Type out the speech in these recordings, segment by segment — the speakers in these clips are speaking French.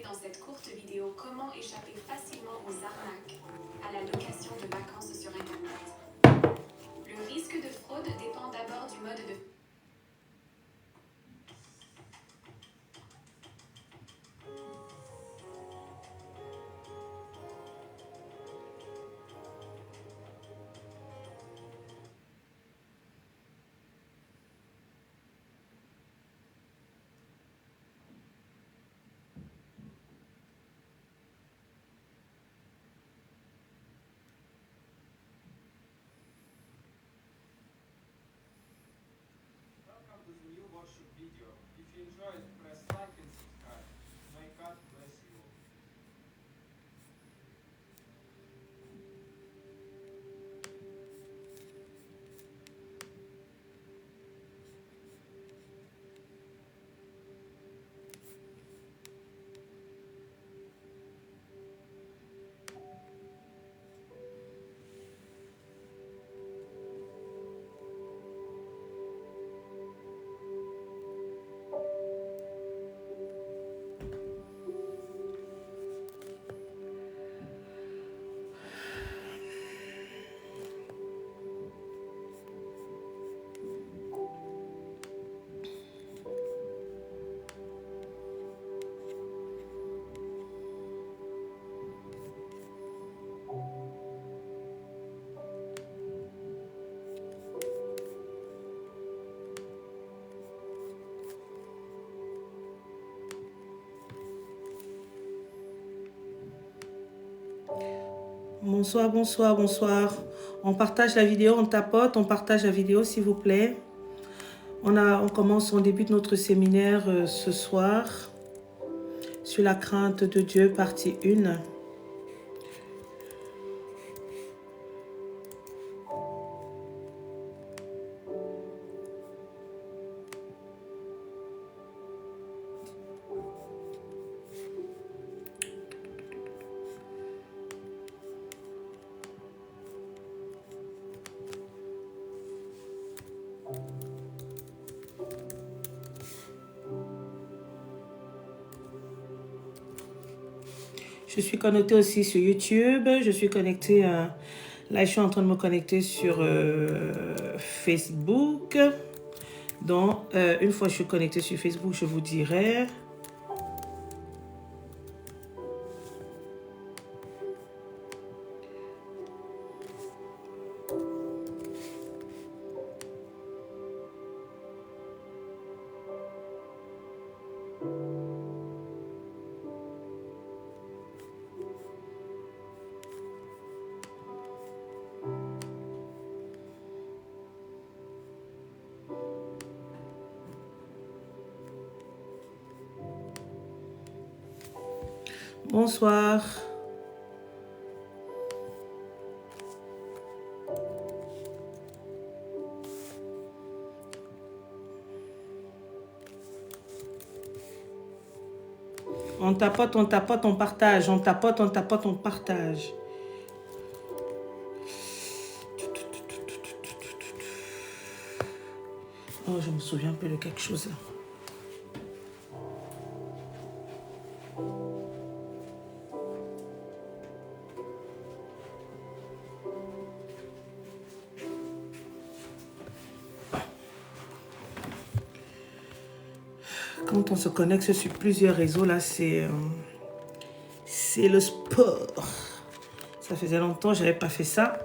dans cette courte vidéo comment échapper facilement aux arnaques à la location de vacances sur Internet. Le risque de fraude dépend d'abord du mode de... Welcome to the new workshop video. If you enjoyed, press like and subscribe. May God bless you all. Bonsoir, bonsoir, bonsoir. On partage la vidéo, on tapote, on partage la vidéo s'il vous plaît. On commence, on débute notre séminaire ce soir sur la crainte de Dieu, partie 1. Je suis connectée aussi sur YouTube. Je suis connectée là, je suis en train de me connecter sur Facebook. Donc, une fois que je suis connectée sur Facebook, je vous dirai. Bonsoir. On tapote, on tapote, on partage. On tapote, on tapote, on partage. Oh, je me souviens un peu de quelque chose là. Quand on se connecte sur plusieurs réseaux, là, c'est le sport. Ça faisait longtemps que je n'avais pas fait ça.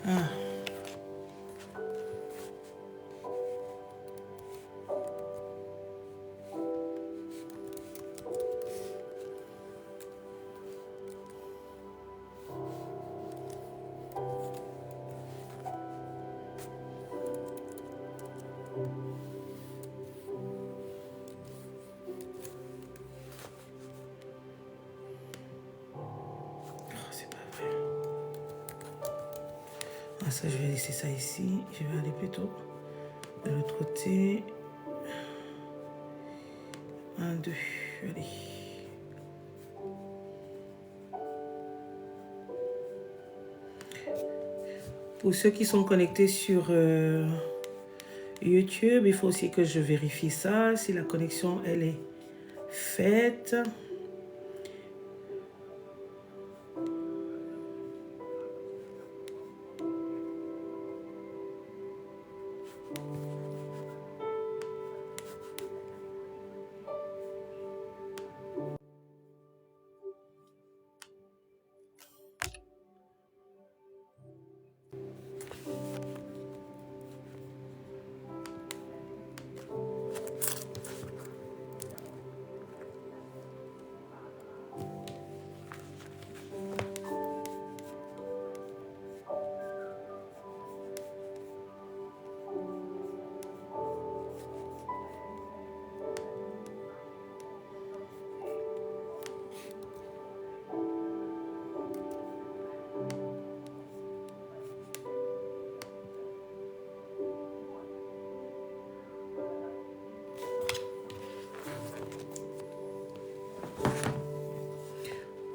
Ah. Ah, ça, je vais laisser ça ici. Je vais aller plutôt de l'autre côté. 1, 2, allez. Pour ceux qui sont connectés sur YouTube, il faut aussi que je vérifie ça, si la connexion elle est faite.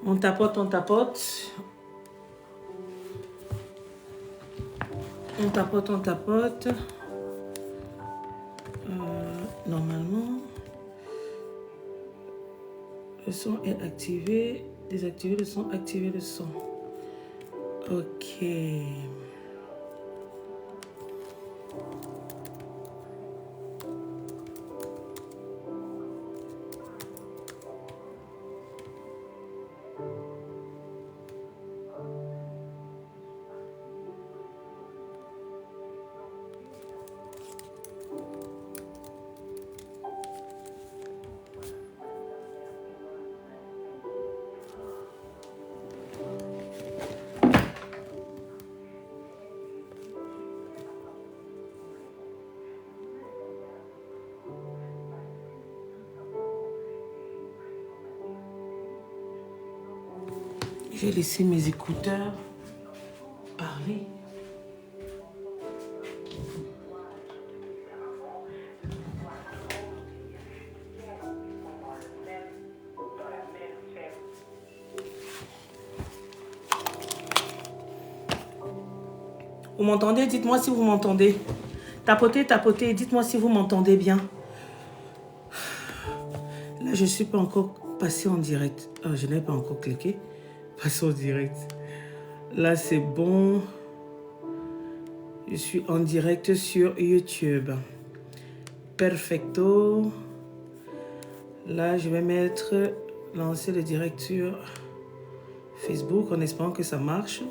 On tapote, on tapote. On tapote, on tapote. Normalement, le son est activé. Désactiver le son, activer le son. Ok. J'ai laissé mes écouteurs parler. Vous m'entendez? Dites-moi si vous m'entendez. Tapotez, tapotez. Dites-moi si vous m'entendez bien. Là, je ne suis pas encore passé en direct. Oh, je n'ai pas encore cliqué. Passer en direct. Là, c'est bon. Je suis en direct sur YouTube. Perfecto. Là, je vais lancer le direct sur Facebook en espérant que ça marche.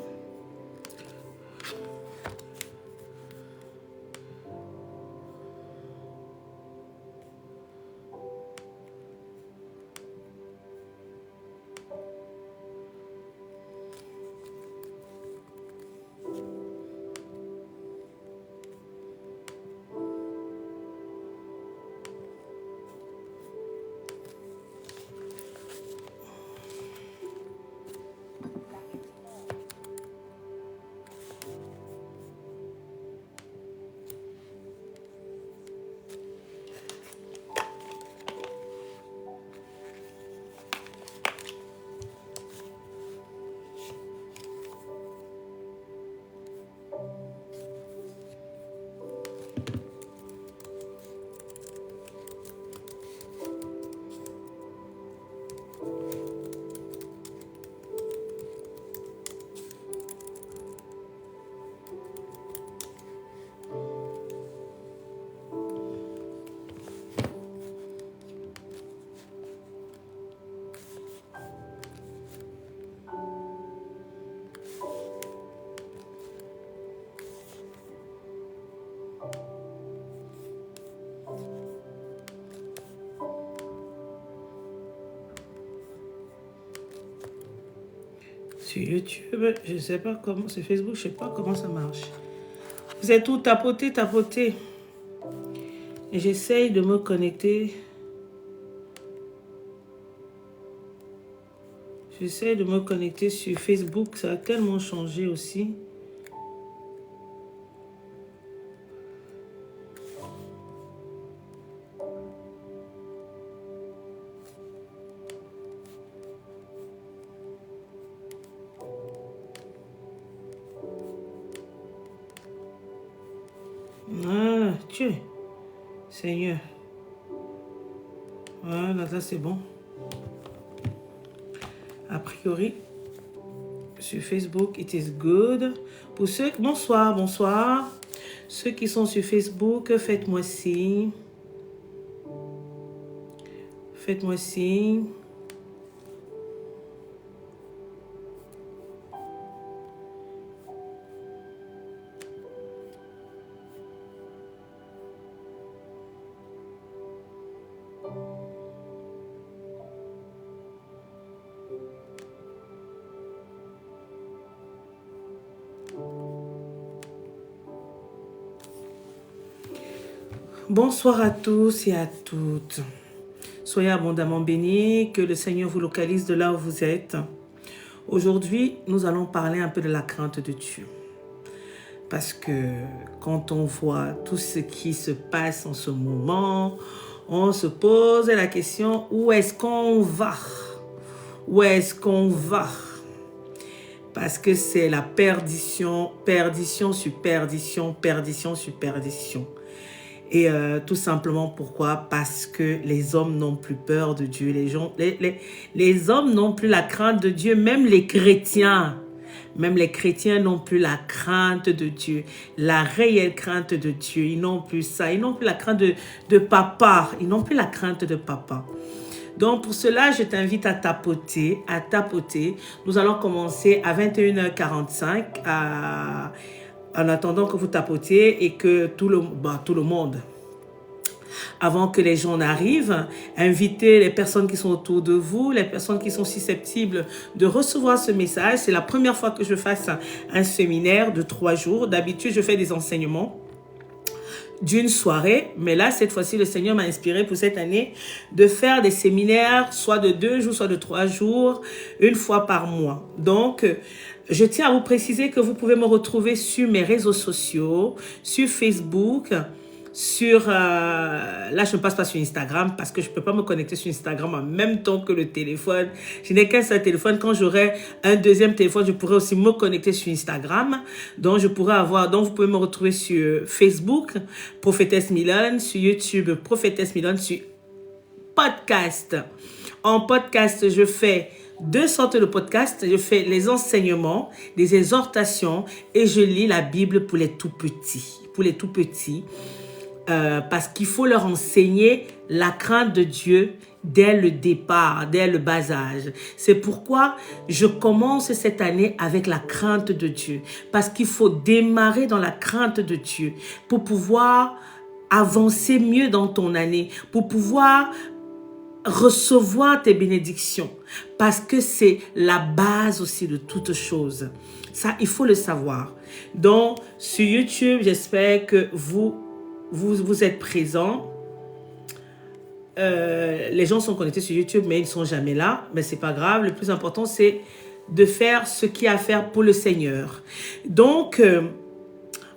Sur YouTube, je ne sais pas comment, sur Facebook, je ne sais pas comment ça marche. Vous êtes tout tapoté, tapoté. Et j'essaye de me connecter. J'essaie de me connecter sur Facebook. Ça a tellement changé aussi. Dieu. Seigneur. Voilà, là c'est bon. A priori, sur Facebook, it is good. Pour ceux... Bonsoir, bonsoir. Ceux qui sont sur Facebook, faites-moi signe. Faites-moi signe. Bonsoir à tous et à toutes. Soyez abondamment bénis, que le Seigneur vous localise de là où vous êtes. Aujourd'hui, nous allons parler un peu de la crainte de Dieu. Parce que quand on voit tout ce qui se passe en ce moment, on se pose la question, où est-ce qu'on va? Où est-ce qu'on va? Parce que c'est la perdition, perdition sur perdition, perdition sur perdition. Et tout simplement pourquoi? Parce que les hommes n'ont plus peur de Dieu. Les hommes n'ont plus la crainte de Dieu. Même les chrétiens n'ont plus la crainte de Dieu. La réelle crainte de Dieu. Ils n'ont plus ça. Ils n'ont plus la crainte de papa. Ils n'ont plus la crainte de papa. Donc pour cela, je t'invite à tapoter. Nous allons commencer à 21h45 en attendant que vous tapotiez et que tout le monde, avant que les gens n'arrivent, invitez les personnes qui sont autour de vous, les personnes qui sont susceptibles de recevoir ce message. C'est la première fois que je fasse un séminaire de 3 jours. D'habitude, je fais des enseignements d'une soirée, mais là, cette fois-ci, le Seigneur m'a inspiré pour cette année de faire des séminaires, soit de 2 jours, soit de 3 jours, une fois par mois. Donc, je tiens à vous préciser que vous pouvez me retrouver sur mes réseaux sociaux, sur Facebook, sur... là, je ne passe pas sur Instagram parce que je ne peux pas me connecter sur Instagram en même temps que le téléphone. Je n'ai qu'un seul téléphone. Quand j'aurai un deuxième téléphone, je pourrai aussi me connecter sur Instagram. Donc, vous pouvez me retrouver sur Facebook, Prophétesse Milone, sur YouTube, Prophétesse Milone, sur podcast. En podcast, je fais 2 sortes de podcasts. Je fais les enseignements, des exhortations et je lis la Bible pour les tout petits. Parce qu'il faut leur enseigner la crainte de Dieu dès le départ, dès le bas âge. C'est pourquoi je commence cette année avec la crainte de Dieu. Parce qu'il faut démarrer dans la crainte de Dieu pour pouvoir avancer mieux dans ton année, pour pouvoir recevoir tes bénédictions. Parce que c'est la base aussi de toute chose. Ça, il faut le savoir. Donc, sur YouTube, j'espère que vous êtes présents. Les gens sont connectés sur YouTube, mais ils ne sont jamais là. Mais ce n'est pas grave. Le plus important, c'est de faire ce qu'il y a à faire pour le Seigneur. Donc,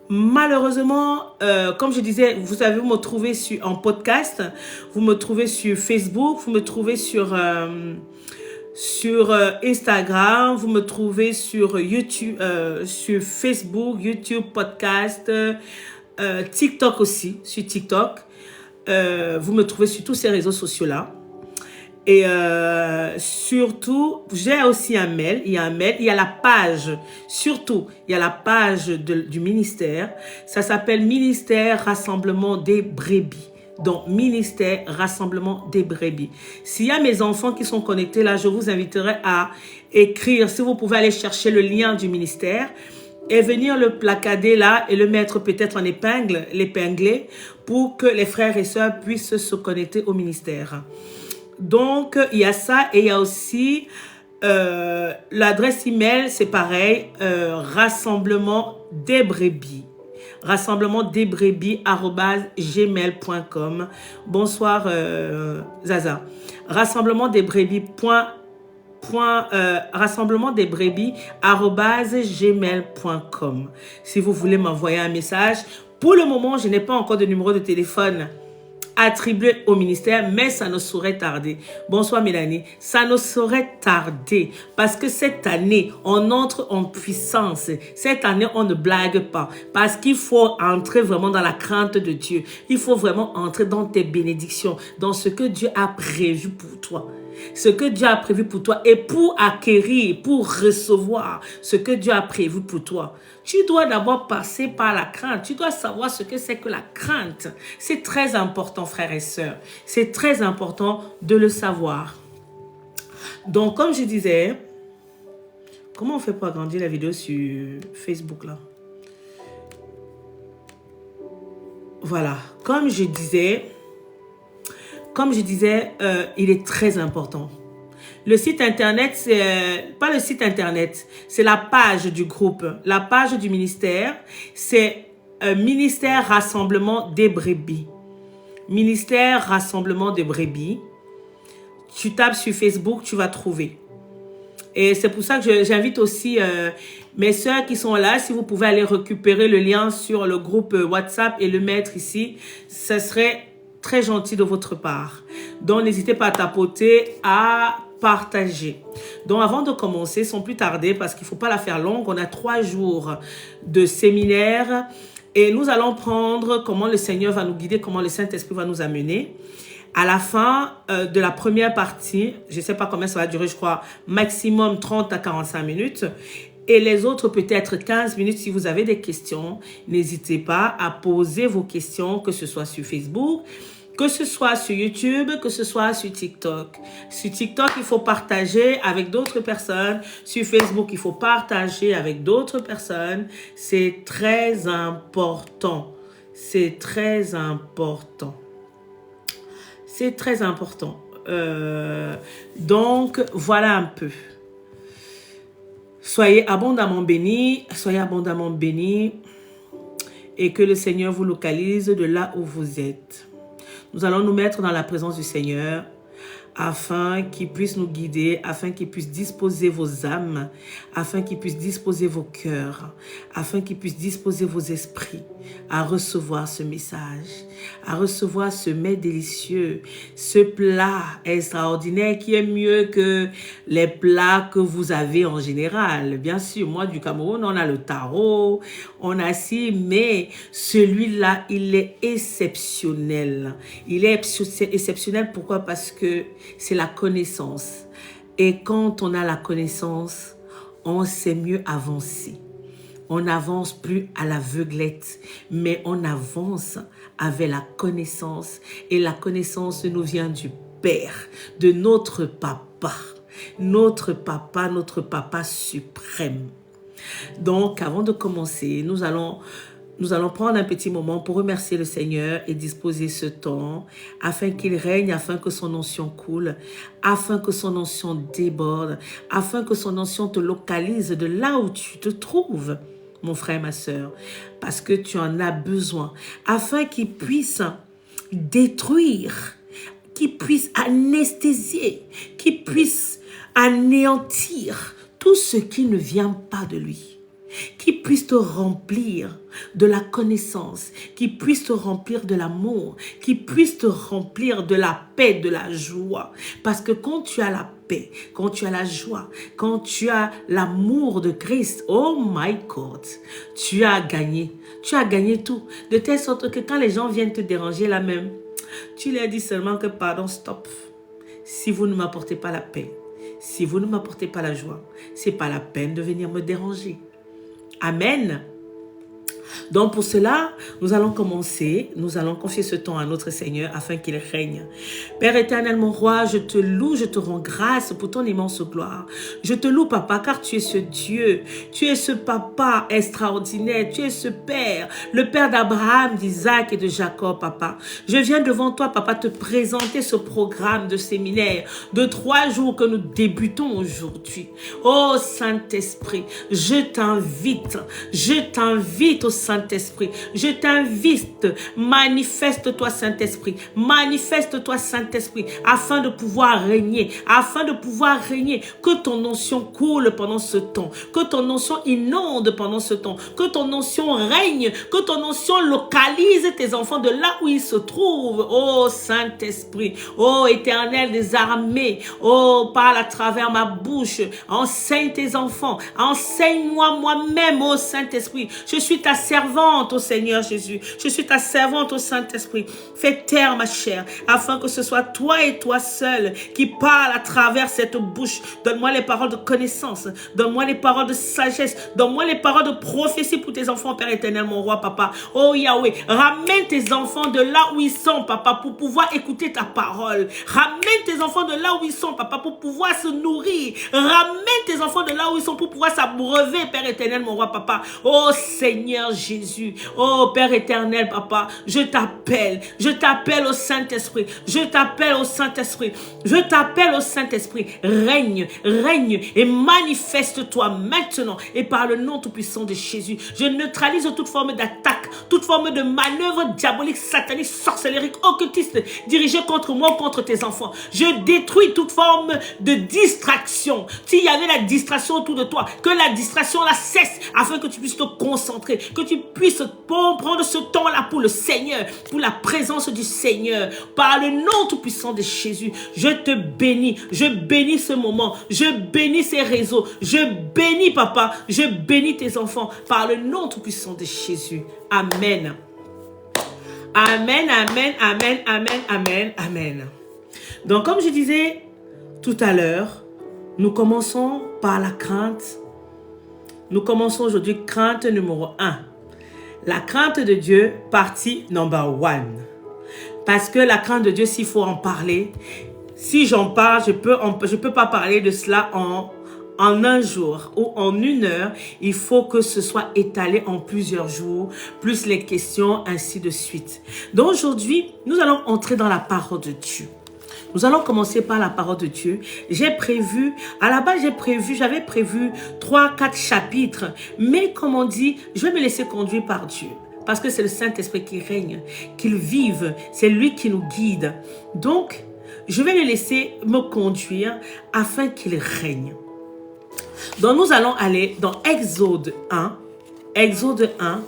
malheureusement, comme je disais, vous savez, vous me trouvez en podcast, vous me trouvez sur Facebook, vous me trouvez sur Instagram, vous me trouvez sur YouTube, sur Facebook, YouTube, podcast, TikTok aussi, sur TikTok. Vous me trouvez sur tous ces réseaux sociaux-là. Et surtout, j'ai aussi un mail. Il y a la page. Surtout, il y a la page du ministère. Ça s'appelle Ministère Rassemblement des Brebis. Donc, Ministère Rassemblement des Brebis. S'il y a mes enfants qui sont connectés là, je vous inviterai à écrire. Si vous pouvez aller chercher le lien du ministère et venir le placader là et le mettre peut-être en l'épingler pour que les frères et sœurs puissent se connecter au ministère. Donc, il y a ça et il y a aussi l'adresse email, c'est pareil, rassemblement des brebis. rassemblementdesbrebis@gmail.com. Bonsoir Zaza. rassemblementdesbrebis@gmail.com. Si vous voulez m'envoyer un message. Pour le moment, je n'ai pas encore de numéro de téléphone attribué au ministère, mais ça ne saurait tarder. Bonsoir Mélanie. Ça ne saurait tarder parce que cette année, on entre en puissance. Cette année, on ne blague pas parce qu'il faut entrer vraiment dans la crainte de Dieu. Il faut vraiment entrer dans tes bénédictions, dans ce que Dieu a prévu pour toi. Ce que Dieu a prévu pour toi et pour acquérir, pour recevoir ce que Dieu a prévu pour toi. Tu dois d'abord passer par la crainte. Tu dois savoir ce que c'est que la crainte. C'est très important, frères et sœurs. C'est très important de le savoir. Donc, comme je disais, comment on fait pour agrandir la vidéo sur Facebook là? Voilà. Comme je disais, il est très important. Le site internet, c'est pas le site internet, c'est la page du groupe. La page du ministère, c'est Ministère Rassemblement des Brebis. Ministère Rassemblement des Brebis. Tu tapes sur Facebook, tu vas trouver. Et c'est pour ça que j'invite aussi mes sœurs qui sont là, si vous pouvez aller récupérer le lien sur le groupe WhatsApp et le mettre ici, ce serait très gentil de votre part. Donc, n'hésitez pas à tapoter, à partager. Donc, avant de commencer, sans plus tarder, parce qu'il ne faut pas la faire longue, on a 3 jours de séminaire et nous allons prendre comment le Seigneur va nous guider, comment le Saint-Esprit va nous amener. À la fin de la première partie, je ne sais pas combien ça va durer, je crois maximum 30 à 45 minutes. Et les autres peut-être 15 minutes. Si vous avez des questions, n'hésitez pas à poser vos questions, que ce soit sur Facebook, que ce soit sur YouTube, que ce soit sur TikTok. Sur TikTok, il faut partager avec d'autres personnes. Sur Facebook, il faut partager avec d'autres personnes. C'est très important. C'est très important. C'est très important. Donc, voilà un peu. Soyez abondamment bénis, et que le Seigneur vous localise de là où vous êtes. Nous allons nous mettre dans la présence du Seigneur afin qu'il puisse nous guider, afin qu'il puisse disposer vos âmes, afin qu'il puisse disposer vos cœurs, afin qu'il puisse disposer vos esprits à recevoir ce message, à recevoir ce mets délicieux, ce plat extraordinaire qui est mieux que les plats que vous avez en général. Bien sûr, moi du Cameroun, on a le taro, on a ci, mais celui-là, il est exceptionnel. Il est exceptionnel, pourquoi? Parce que c'est la connaissance. Et quand on a la connaissance, on sait mieux avancer. On n'avance plus à l'aveuglette, mais on avance avec la connaissance. Et la connaissance nous vient du Père, de notre Papa. Notre Papa suprême. Donc, avant de commencer, nous allons prendre un petit moment pour remercier le Seigneur et disposer ce temps afin qu'il règne, afin que son onction coule, afin que son onction déborde, afin que son onction te localise de là où tu te trouves, mon frère, ma soeur, parce que tu en as besoin, afin qu'il puisse détruire, qu'il puisse anesthésier, qu'il puisse anéantir tout ce qui ne vient pas de lui. Qu'il puisse te remplir de la connaissance, qu'il puisse te remplir de l'amour, qu'il puisse te remplir de la paix, de la joie. Parce que quand tu as la paix, quand tu as la joie, quand tu as l'amour de Christ, oh my God, tu as gagné. Tu as gagné tout. De telle sorte que quand les gens viennent te déranger là même, tu leur dis seulement que pardon, stop. Si vous ne m'apportez pas la paix, si vous ne m'apportez pas la joie, c'est pas la peine de venir me déranger. Amen. Donc pour cela, nous allons commencer, nous allons confier ce temps à notre Seigneur afin qu'il règne. Père éternel, mon roi, je te loue, je te rends grâce pour ton immense gloire. Je te loue, Papa, car tu es ce Dieu, tu es ce Papa extraordinaire, tu es ce Père, le Père d'Abraham, d'Isaac et de Jacob, Papa. Je viens devant toi, Papa, te présenter ce programme de séminaire de 3 jours que nous débutons aujourd'hui. Oh Saint-Esprit, je t'invite au Saint-Esprit. Je t'invite, manifeste-toi, Saint-Esprit. Manifeste-toi, Saint-Esprit, afin de pouvoir régner, que ton onction coule pendant ce temps, que ton onction inonde pendant ce temps, que ton onction règne, que ton onction localise tes enfants de là où ils se trouvent. Oh Saint-Esprit, oh Éternel des armées, oh parle à travers ma bouche, enseigne tes enfants, enseigne-moi moi-même, oh Saint-Esprit. Je suis ta servante, oh Seigneur Jésus, je suis ta servante, oh Saint-Esprit. Fais taire ma chair, afin que ce soit toi et toi seul qui parle à travers cette bouche. Donne-moi les paroles de connaissance, donne-moi les paroles de sagesse, donne-moi les paroles de prophétie pour tes enfants, Père éternel, mon roi, papa. Oh Yahweh, ramène tes enfants de là où ils sont, papa, pour pouvoir écouter ta parole. Ramène tes enfants de là où ils sont, papa, pour pouvoir se nourrir. Ramène tes enfants de là où ils sont pour pouvoir s'abreuver, Père éternel, mon roi, papa. Oh Seigneur Jésus, oh Père éternel, papa, je t'appelle au Saint-Esprit, je t'appelle au Saint-Esprit, je t'appelle au Saint-Esprit. Règne et manifeste-toi maintenant et par le nom tout-puissant de Jésus. Je neutralise toute forme d'attaque, toute forme de manœuvre diabolique, satanique, sorcellérique, occultiste dirigée contre moi ou contre tes enfants. Je détruis toute forme de distraction. S'il y avait la distraction autour de toi, que la distraction la cesse afin que tu puisses te concentrer, que tu puisses prendre ce temps-là pour le Seigneur, pour la présence du Seigneur. Par le nom tout-puissant de Jésus, je te bénis, je bénis ce moment, je bénis ces réseaux, je bénis papa, je bénis tes enfants par le nom tout-puissant de Jésus. Amen. Amen, amen, amen, amen, amen, amen. Donc comme je disais tout à l'heure, nous commençons par la crainte. Nous commençons aujourd'hui crainte numéro 1. La crainte de Dieu, partie number 1. Parce que la crainte de Dieu, s'il faut en parler, si j'en parle, je peux pas parler de cela en un jour ou en une heure. Il faut que ce soit étalé en plusieurs jours, plus les questions, ainsi de suite. Donc aujourd'hui, nous allons entrer dans la parole de Dieu. Nous allons commencer par la parole de Dieu. J'avais prévu 3-4 chapitres. Mais comme on dit, je vais me laisser conduire par Dieu. Parce que c'est le Saint-Esprit qui règne, qu'il vive. C'est lui qui nous guide. Donc, je vais le laisser me conduire afin qu'il règne. Donc, nous allons aller dans Exode 1. Exode 1.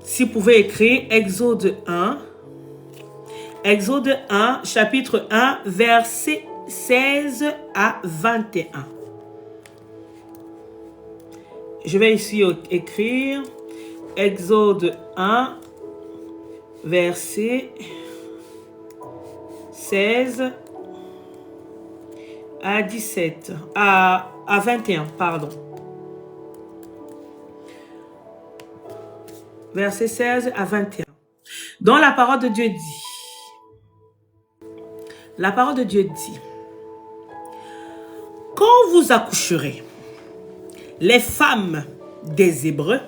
Si vous pouvez écrire Exode 1. Exode 1, chapitre 1, versets 16 à 21. Je vais ici écrire Exode 1, verset 16 à 17, à 21, pardon. Verset 16 à 21. Dans la parole de Dieu dit, quand vous accoucherez, les femmes des Hébreux,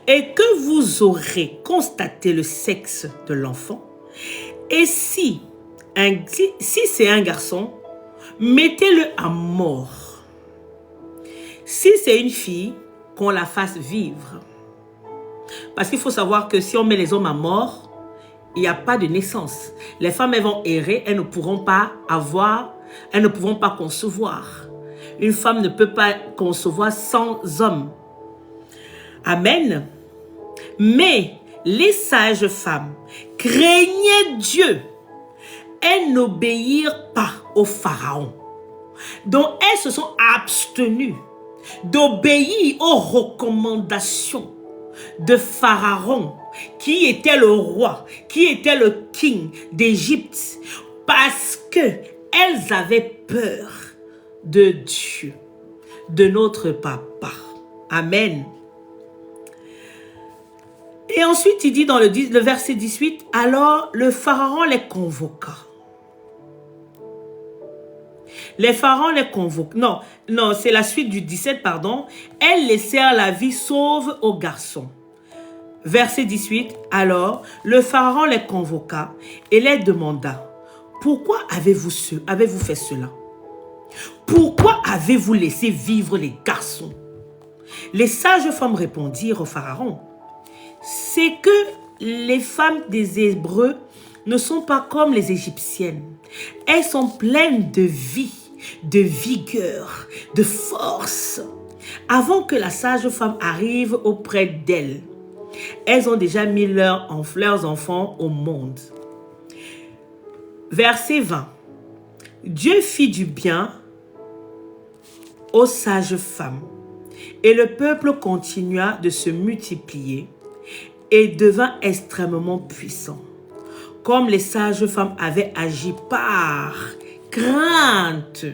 et que vous aurez constaté le sexe de l'enfant, et si c'est un garçon, mettez-le à mort. Si c'est une fille, qu'on la fasse vivre. Parce qu'il faut savoir que si on met les hommes à mort, il n'y a pas de naissance. Les femmes, elles vont errer, elles ne pourront pas concevoir. Une femme ne peut pas concevoir sans homme. Amen. Mais les sages femmes craignaient Dieu. Elles n'obéirent pas au Pharaon. Donc elles se sont abstenues d'obéir aux recommandations de Pharaon, qui était le roi, qui était le king d'Égypte, parce que elles avaient peur de Dieu, de notre papa. Amen. Et ensuite, il dit dans le verset 18, alors le Pharaon les convoqua. Les pharaons les convoquent. Non, c'est la suite du 17, pardon. Elles laissèrent la vie sauve aux garçons. Verset 18. Alors, le pharaon les convoqua et les demanda, pourquoi avez-vous fait cela? Pourquoi avez-vous laissé vivre les garçons? Les sages femmes répondirent au Pharaon, c'est que les femmes des Hébreux ne sont pas comme les Égyptiennes. Elles sont pleines de vie, de vigueur, de force. Avant que la sage femme arrive auprès d'elles, elles ont déjà mis leurs enfants au monde. Verset 20. Dieu fit du bien aux sages femmes, et le peuple continua de se multiplier et devint extrêmement puissant. Comme les sages femmes avaient agi par crainte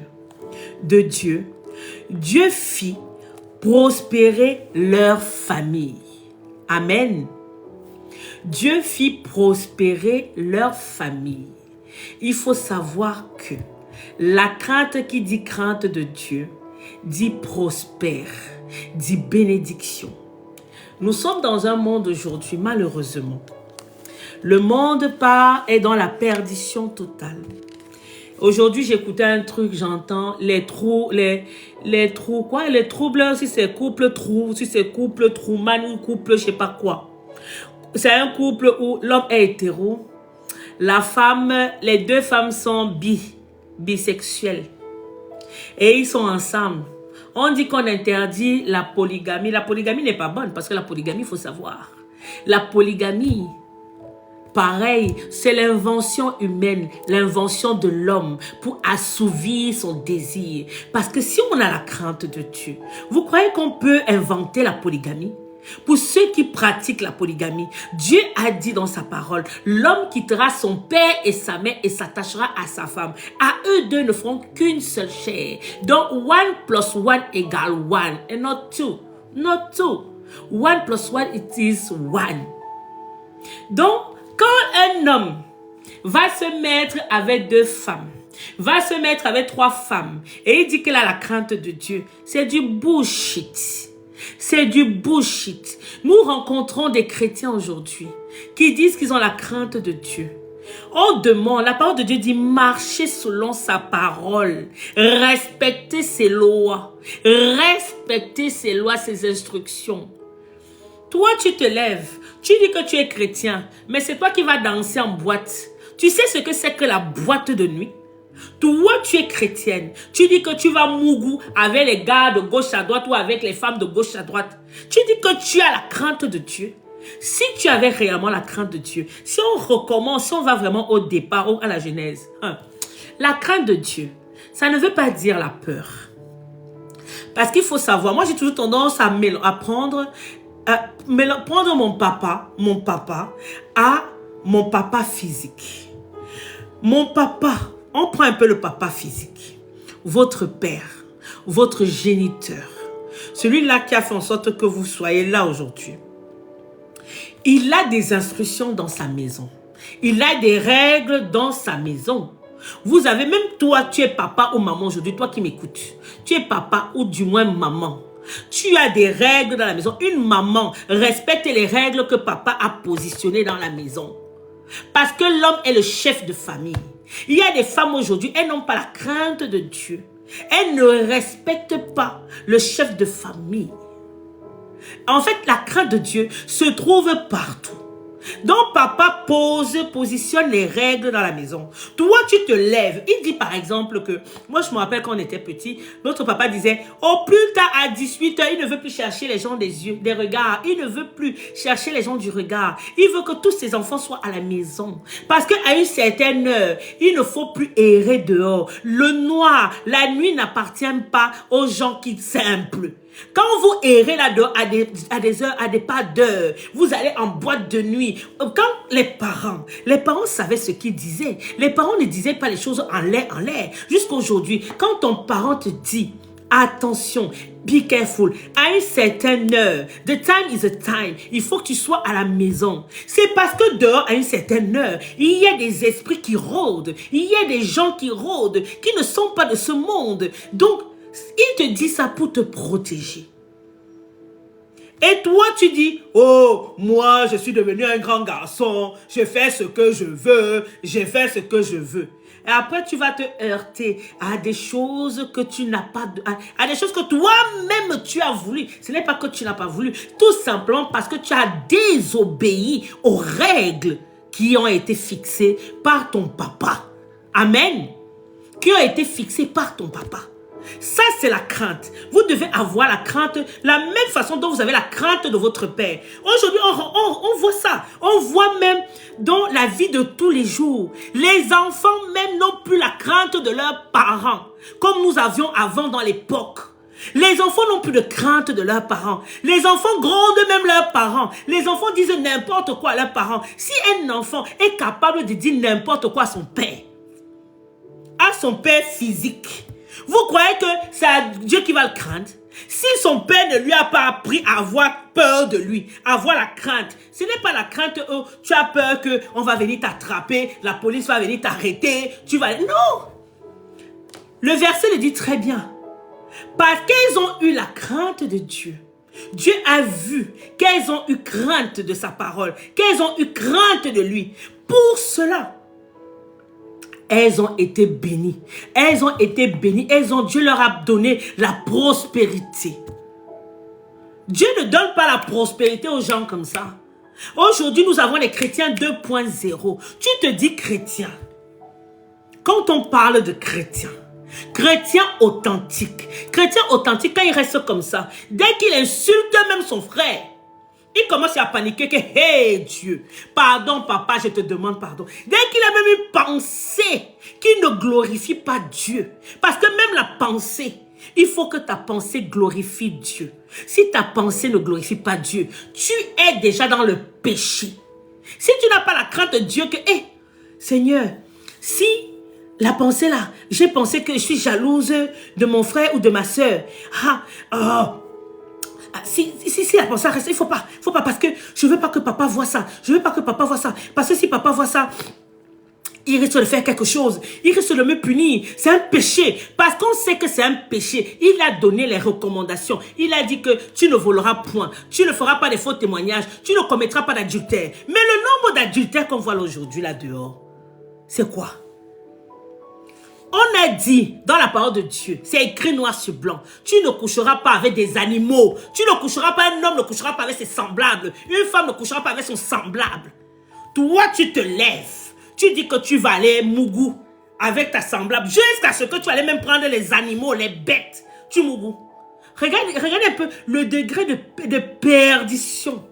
de Dieu, Dieu fit prospérer leur famille. Amen. Dieu fit prospérer leur famille. Il faut savoir que la crainte qui dit crainte de Dieu, dit prospère, dit bénédiction. Nous sommes dans un monde aujourd'hui, malheureusement. Le monde est dans la perdition totale. Aujourd'hui, j'écoutais un truc, j'entends les troubles, si c'est couple trou, si c'est couple trouman, couple je sais pas quoi. C'est un couple où l'homme est hétéro, la femme, les deux femmes sont bisexuelles. Et ils sont ensemble. On dit qu'on interdit la polygamie. La polygamie n'est pas bonne parce que la polygamie, il faut savoir. La polygamie, pareil, c'est l'invention humaine, l'invention de l'homme pour assouvir son désir. Parce que si on a la crainte de Dieu, vous croyez qu'on peut inventer la polygamie? Pour ceux qui pratiquent la polygamie, Dieu a dit dans sa parole, l'homme quittera son père et sa mère et s'attachera à sa femme. À eux deux ne feront qu'une seule chair. Donc 1 + 1 égale 1 et not 2. Not 2. 1 + 1 it is 1. Donc, quand un homme va se mettre avec deux femmes, va se mettre avec 3 femmes, et il dit qu'il a la crainte de Dieu, c'est du bullshit. C'est du bullshit. Nous rencontrons des chrétiens aujourd'hui qui disent qu'ils ont la crainte de Dieu. On demande, la parole de Dieu dit marcher selon sa parole, respecter ses lois, ses instructions. Toi, tu te lèves, tu dis que tu es chrétien, mais c'est toi qui vas danser en boîte. Tu sais ce que c'est que la boîte de nuit? Toi, tu es chrétienne. Tu dis que tu vas mougou avec les gars de gauche à droite ou avec les femmes de gauche à droite. Tu dis que tu as la crainte de Dieu. Si tu avais réellement la crainte de Dieu, si on recommence, si on va vraiment au départ, à la Genèse, la crainte de Dieu, ça ne veut pas dire la peur. Parce qu'il faut savoir, moi j'ai toujours tendance à prendre mon papa à mon papa physique. Mon papa, on prend un peu le papa physique. Votre père, votre géniteur, celui-là qui a fait en sorte que vous soyez là aujourd'hui. Il a des instructions dans sa maison. Il a des règles dans sa maison. Vous avez, même toi, tu es papa ou maman aujourd'hui, toi qui m'écoutes. Tu es papa ou du moins maman. Tu as des règles dans la maison. Une maman respecte les règles que papa a positionnées dans la maison. Parce que l'homme est le chef de famille. Il y a des femmes aujourd'hui, elles n'ont pas la crainte de Dieu. Elles ne respectent pas le chef de famille. En fait, la crainte de Dieu se trouve partout. Donc, papa positionne les règles dans la maison. Toi, tu te lèves. Il dit par exemple que, moi je me rappelle quand on était petit, notre papa disait, au plus tard à 18 h, il ne veut plus chercher les gens des yeux, des regards. Il ne veut plus chercher les gens du regard. Il veut que tous ses enfants soient à la maison. Parce qu'à une certaine heure, il ne faut plus errer dehors. Le noir, la nuit n'appartient pas aux gens qui simples. Quand vous errez là-dedans à des heures, à des pas d'heure, vous allez en boîte de nuit. Quand les parents savaient ce qu'ils disaient. Les parents ne disaient pas les choses en l'air. Jusqu'à aujourd'hui, quand ton parent te dit, attention, be careful, à une certaine heure, the time is a time, il faut que tu sois à la maison. C'est parce que dehors, à une certaine heure, il y a des esprits qui rôdent. Il y a des gens qui rôdent, qui ne sont pas de ce monde. Donc, il te dit ça pour te protéger. Et toi, tu dis, oh, moi, je suis devenu un grand garçon, je fais ce que je veux, je fais ce que je veux. Et après, tu vas te heurter à des choses que tu n'as pas... à des choses que toi-même tu as voulu. Ce n'est pas que tu n'as pas voulu. Tout simplement parce que tu as désobéi aux règles qui ont été fixées par ton papa. Amen. Qui ont été fixées par ton papa. Ça, c'est la crainte. Vous devez avoir la crainte, la même façon dont vous avez la crainte de votre père. Aujourd'hui, on voit ça. On voit même dans la vie de tous les jours. Les enfants même n'ont plus la crainte de leurs parents, comme nous avions avant dans l'époque. Les enfants n'ont plus de crainte de leurs parents. Les enfants grondent même leurs parents. Les enfants disent n'importe quoi à leurs parents. Si un enfant est capable de dire n'importe quoi à son père physique, vous croyez que c'est Dieu qui va le craindre? Si son père ne lui a pas appris à avoir peur de lui, à avoir la crainte, ce n'est pas la crainte où tu as peur qu'on va venir t'attraper, la police va venir t'arrêter, tu vas... Non! Le verset le dit très bien. Parce qu'elles ont eu la crainte de Dieu. Dieu a vu qu'elles ont eu crainte de sa parole, qu'elles ont eu crainte de lui. Pour cela, elles ont été bénies. Elles ont été bénies. Dieu leur a donné la prospérité. Dieu ne donne pas la prospérité aux gens comme ça. Aujourd'hui, nous avons les chrétiens 2.0. Tu te dis chrétien. Quand on parle de chrétien authentique, quand il reste comme ça, dès qu'il insulte même son frère, il commence à paniquer que, hey Dieu, pardon papa, je te demande pardon. Dès qu'il a même une pensée qui ne glorifie pas Dieu. Parce que même la pensée, il faut que ta pensée glorifie Dieu. Si ta pensée ne glorifie pas Dieu, tu es déjà dans le péché. Si tu n'as pas la crainte de Dieu que, hey, Seigneur, si la pensée là, j'ai pensé que je suis jalouse de mon frère ou de ma soeur. Si la pensée reste, il faut pas, parce que je veux pas que papa voit ça. Parce que si papa voit ça, il risque de faire quelque chose. Il risque de me punir. C'est un péché. Parce qu'on sait que c'est un péché. Il a donné les recommandations. Il a dit que tu ne voleras point. Tu ne feras pas de faux témoignages. Tu ne commettras pas d'adultère. Mais le nombre d'adultères qu'on voit aujourd'hui là dehors, c'est quoi? On a dit dans la parole de Dieu, c'est écrit noir sur blanc, tu ne coucheras pas avec des animaux, tu ne coucheras pas, un homme ne couchera pas avec ses semblables, une femme ne couchera pas avec son semblable. Toi, tu te lèves, tu dis que tu vas aller mougou avec ta semblable, jusqu'à ce que tu allais même prendre les animaux, les bêtes, tu mougou. Regarde un peu le degré de perdition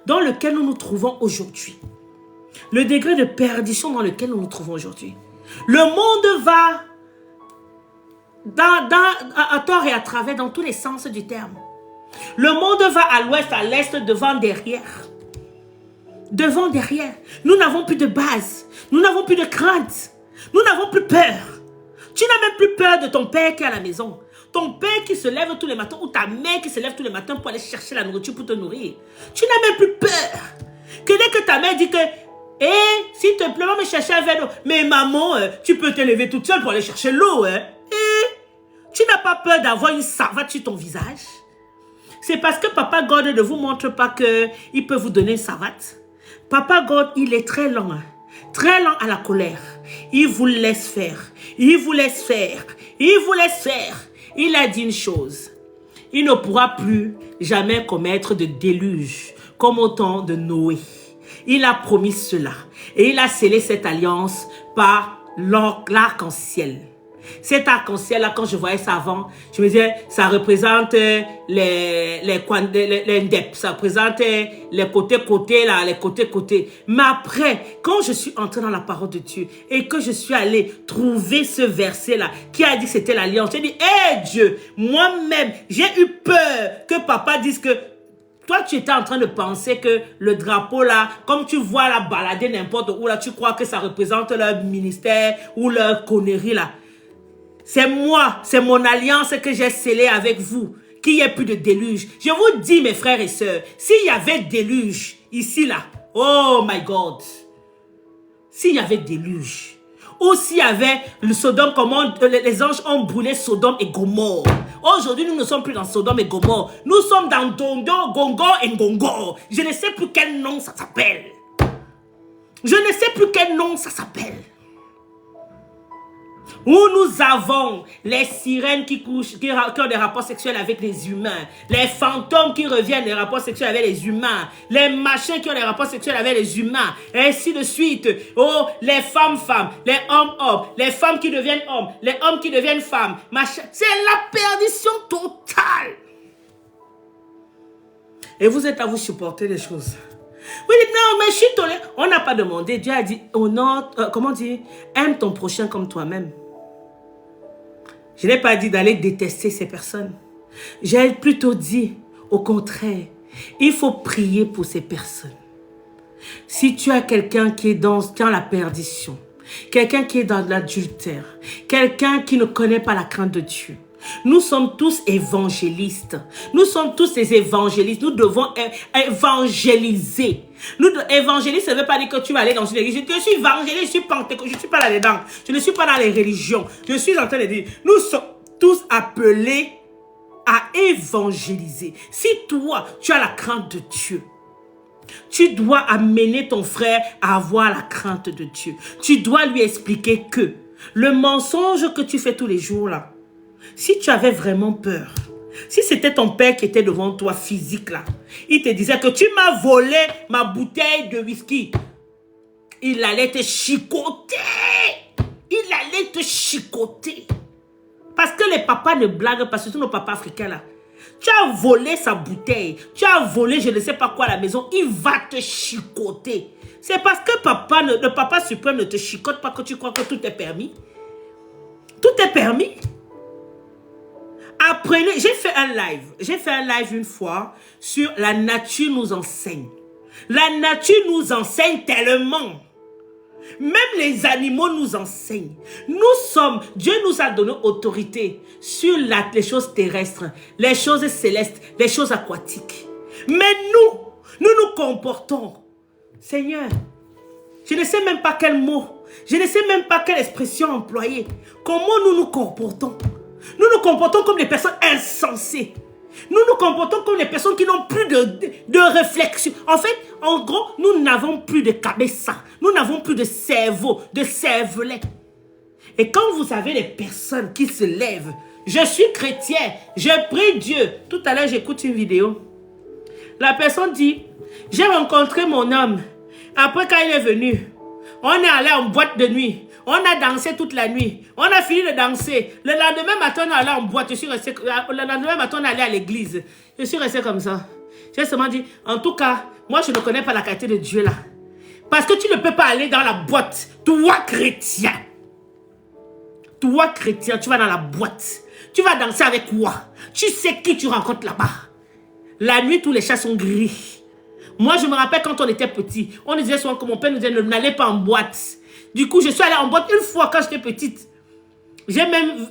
dans lequel nous nous trouvons aujourd'hui. Le degré de perdition dans lequel nous nous trouvons aujourd'hui. Le monde va à tort et à travers dans tous les sens du terme. Le monde va à l'ouest, à l'est, devant, derrière. Devant, derrière. Nous n'avons plus de base. Nous n'avons plus de crainte. Nous n'avons plus peur. Tu n'as même plus peur de ton père qui est à la maison. Ton père qui se lève tous les matins ou ta mère qui se lève tous les matins pour aller chercher la nourriture pour te nourrir. Tu n'as même plus peur. Que dès que ta mère dit que s'il te plaît, va me chercher un verre d'eau. Mais maman, tu peux te lever toute seule pour aller chercher l'eau. Tu n'as pas peur d'avoir une savate sur ton visage. C'est parce que Papa God ne vous montre pas qu'il peut vous donner une savate. Papa God, il est très lent. Très lent à la colère. Il vous laisse faire. Il vous laisse faire. Il vous laisse faire. Il a dit une chose. Il ne pourra plus jamais commettre de déluge comme au temps de Noé. Il a promis cela. Et il a scellé cette alliance par l'arc-en-ciel. Cet arc-en-ciel-là, quand je voyais ça avant, je me disais, ça représente les ndep, ça représente les côtés-côtés, là, les côtés-côtés. Mais après, quand je suis entrée dans la parole de Dieu et que je suis allée trouver ce verset-là, qui a dit que c'était l'alliance, j'ai dit, hé Dieu, moi-même, j'ai eu peur que papa dise que toi, tu étais en train de penser que le drapeau là, comme tu vois la balader n'importe où là, tu crois que ça représente leur ministère ou leur connerie là. C'est moi, c'est mon alliance que j'ai scellée avec vous, qu'il n'y ait plus de déluge. Je vous dis, mes frères et sœurs, s'il y avait déluge ici là, oh my God, s'il y avait déluge, ou s'il y avait le Sodome, comment les anges ont brûlé Sodome et Gomorre. Aujourd'hui, nous ne sommes plus dans Sodome et Gomorre. Nous sommes dans Dondo, Gongo et Ngongo. Je ne sais plus quel nom ça s'appelle. Je ne sais plus quel nom ça s'appelle. où nous avons les sirènes qui couchent, qui ont des rapports sexuels avec les humains, les fantômes qui reviennent des rapports sexuels avec les humains, les machins qui ont des rapports sexuels avec les humains, et ainsi de suite. Oh, les femmes, les hommes, les femmes qui deviennent hommes, les hommes qui deviennent femmes, machin. C'est la perdition totale. Et vous êtes à vous supporter les choses. Vous dites, non, mais je suis toléré. On n'a pas demandé. Dieu a dit, comment dire, aime ton prochain comme toi-même. Je n'ai pas dit d'aller détester ces personnes. J'ai plutôt dit, au contraire, il faut prier pour ces personnes. Si tu as quelqu'un qui est dans la perdition, quelqu'un qui est dans l'adultère, quelqu'un qui ne connaît pas la crainte de Dieu, nous sommes tous évangélistes. Nous sommes tous des évangélistes. Nous devons évangéliser. Évangéliste, ça ne veut pas dire que tu vas aller dans une église. Je suis évangéliste, je suis pentecôtiste, je ne suis pas là-dedans. Je ne suis pas dans les religions. Je suis en train de dire, nous sommes tous appelés à évangéliser. Si toi, tu as la crainte de Dieu, tu dois amener ton frère à avoir la crainte de Dieu. Tu dois lui expliquer que le mensonge que tu fais tous les jours là, si tu avais vraiment peur, si c'était ton père qui était devant toi physique là, il te disait que tu m'as volé ma bouteille de whisky, il allait te chicoter. Il allait te chicoter. Parce que les papas ne blaguent pas, surtout nos papas africains là. Tu as volé sa bouteille, tu as volé je ne sais pas quoi à la maison, il va te chicoter. C'est parce que le papa suprême ne te chicote pas que tu crois que tout est permis. Tout est permis. Apprenez, j'ai fait un live une fois sur la nature nous enseigne. La nature nous enseigne tellement. Même les animaux nous enseignent. Dieu nous a donné autorité sur les choses terrestres, les choses célestes, les choses aquatiques. Mais nous nous comportons. Seigneur, je ne sais même pas quel mot, je ne sais même pas quelle expression employer. Comment nous nous comportons? Nous nous comportons comme des personnes insensées. Nous nous comportons comme des personnes qui n'ont plus de réflexion. En fait, en gros, nous n'avons plus de cabeza. Nous n'avons plus de cerveau, de cervelet. Et quand vous avez des personnes qui se lèvent, je suis chrétien, je prie Dieu. Tout à l'heure, j'écoute une vidéo. La personne dit, j'ai rencontré mon homme. Après, quand il est venu, on est allé en boîte de nuit. On a dansé toute la nuit. On a fini de danser. Le lendemain matin, on est allé en boîte. Le lendemain matin, on est allé à l'église. Je suis resté comme ça. J'ai seulement dit, en tout cas, moi, je ne connais pas la qualité de Dieu là. Parce que tu ne peux pas aller dans la boîte. Toi, chrétien. Toi, chrétien, tu vas dans la boîte. Tu vas danser avec quoi? Tu sais qui tu rencontres là-bas. La nuit, tous les chats sont gris. Moi, je me rappelle quand on était petit. On disait souvent que mon père nous disait, n'allez pas en boîte. Du coup, je suis allée en boîte une fois quand j'étais petite. J'ai même,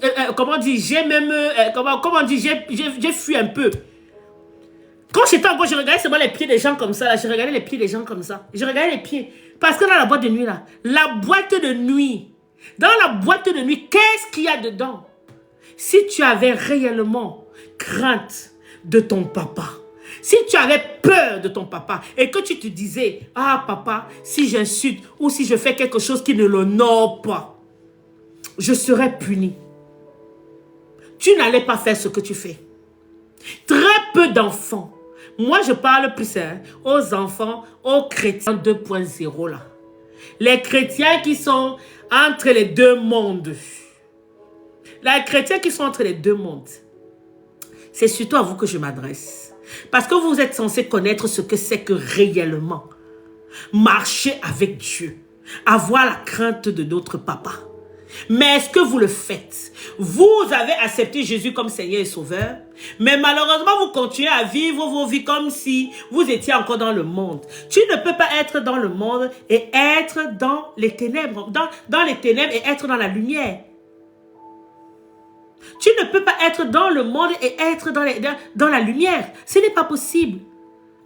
j'ai fui un peu. Quand j'étais en boîte, je regardais seulement les pieds des gens comme ça. Là. Je regardais les pieds des gens comme ça. Je regardais les pieds. Parce que dans la boîte de nuit, là, dans la boîte de nuit, qu'est-ce qu'il y a dedans? Si tu avais réellement crainte de ton papa, si tu avais peur de ton papa et que tu te disais, ah papa, si j'insulte ou si je fais quelque chose qui ne l'honore pas, je serai puni. Tu n'allais pas faire ce que tu fais. Très peu d'enfants. Moi, je parle plus aux enfants, aux chrétiens 2.0 là. Les chrétiens qui sont entre les deux mondes. Les chrétiens qui sont entre les deux mondes. C'est surtout à vous que je m'adresse. Parce que vous êtes censé connaître ce que c'est que réellement marcher avec Dieu, avoir la crainte de notre papa. Mais est-ce que vous le faites? Vous avez accepté Jésus comme Seigneur et Sauveur, mais malheureusement vous continuez à vivre vos vies comme si vous étiez encore dans le monde. Tu ne peux pas être dans le monde et être dans les ténèbres, dans les ténèbres et être dans la lumière. Tu ne peux pas être dans le monde et être dans la lumière. Ce n'est pas possible.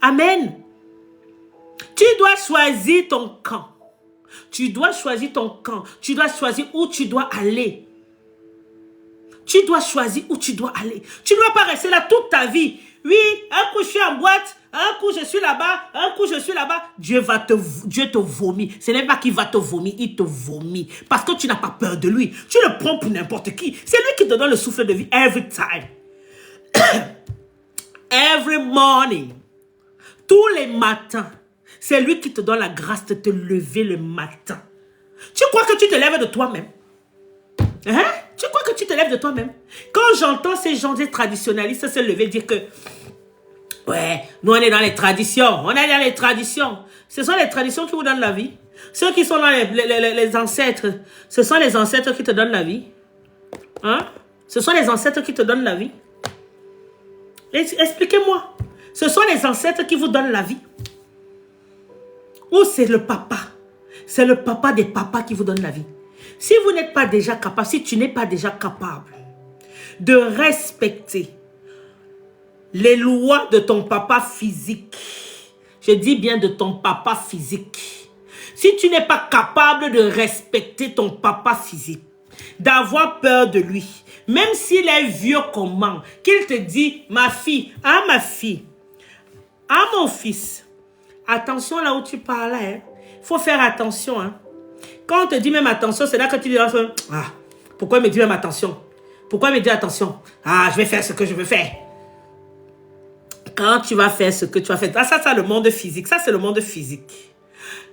Amen. Tu dois choisir ton camp. Tu dois choisir ton camp. Tu dois choisir où tu dois aller. Tu dois choisir où tu dois aller. Tu ne dois pas rester là toute ta vie. Oui, un coup je suis en boîte, Un coup, je suis là-bas. Un coup, je suis là-bas. Dieu te vomit. Ce n'est pas qu'il va te vomir, il te vomit. Parce que tu n'as pas peur de lui. Tu le prends pour n'importe qui. C'est lui qui te donne le souffle de vie every time. Every morning. Tous les matins. C'est lui qui te donne la grâce de te lever le matin. Tu crois que tu te lèves de toi-même? Hein? Tu crois que tu te lèves de toi-même? Quand j'entends ces gens, des traditionnalistes se lever dire que ouais, nous on est dans les traditions. On est dans les traditions. Ce sont les traditions qui vous donnent la vie. Ceux qui sont dans les ancêtres, ce sont les ancêtres qui te donnent la vie. Hein? Ce sont les ancêtres qui te donnent la vie. Expliquez-moi. Ce sont les ancêtres qui vous donnent la vie. Ou c'est le papa? C'est le papa des papas qui vous donne la vie. Si vous n'êtes pas déjà capable, si tu n'es pas déjà capable de respecter les lois de ton papa physique, je dis bien de ton papa physique, si tu n'es pas capable de respecter ton papa physique, d'avoir peur de lui, même s'il est vieux comment, qu'il te dit, ma fille, à mon fils, attention là où tu parles, hein. Faut faire attention, hein. Quand on te dit même attention, c'est là que tu dis, ah, pourquoi il me dit même attention? Pourquoi il me dit attention? Ah, je vais faire ce que je veux faire. Quand tu vas faire ce que tu vas faire, ça c'est le monde physique, ça c'est le monde physique.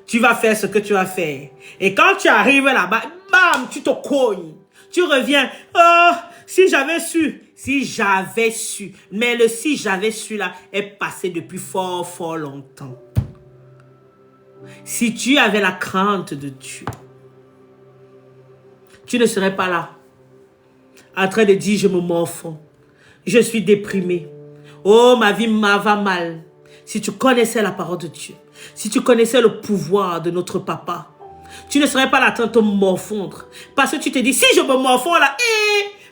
Tu vas faire ce que tu vas faire. Et quand tu arrives là-bas, bam, tu te cognes. Tu reviens, oh, si j'avais su. Mais le si j'avais su là est passé depuis fort, fort longtemps. Si tu avais la crainte de Dieu, tu ne serais pas là, en train de dire, je me morfonds, je suis déprimé, oh, ma vie va mal. Si tu connaissais la parole de Dieu, si tu connaissais le pouvoir de notre papa, tu ne serais pas là en train de te morfondre. Parce que tu te dis, si je me morfonds là,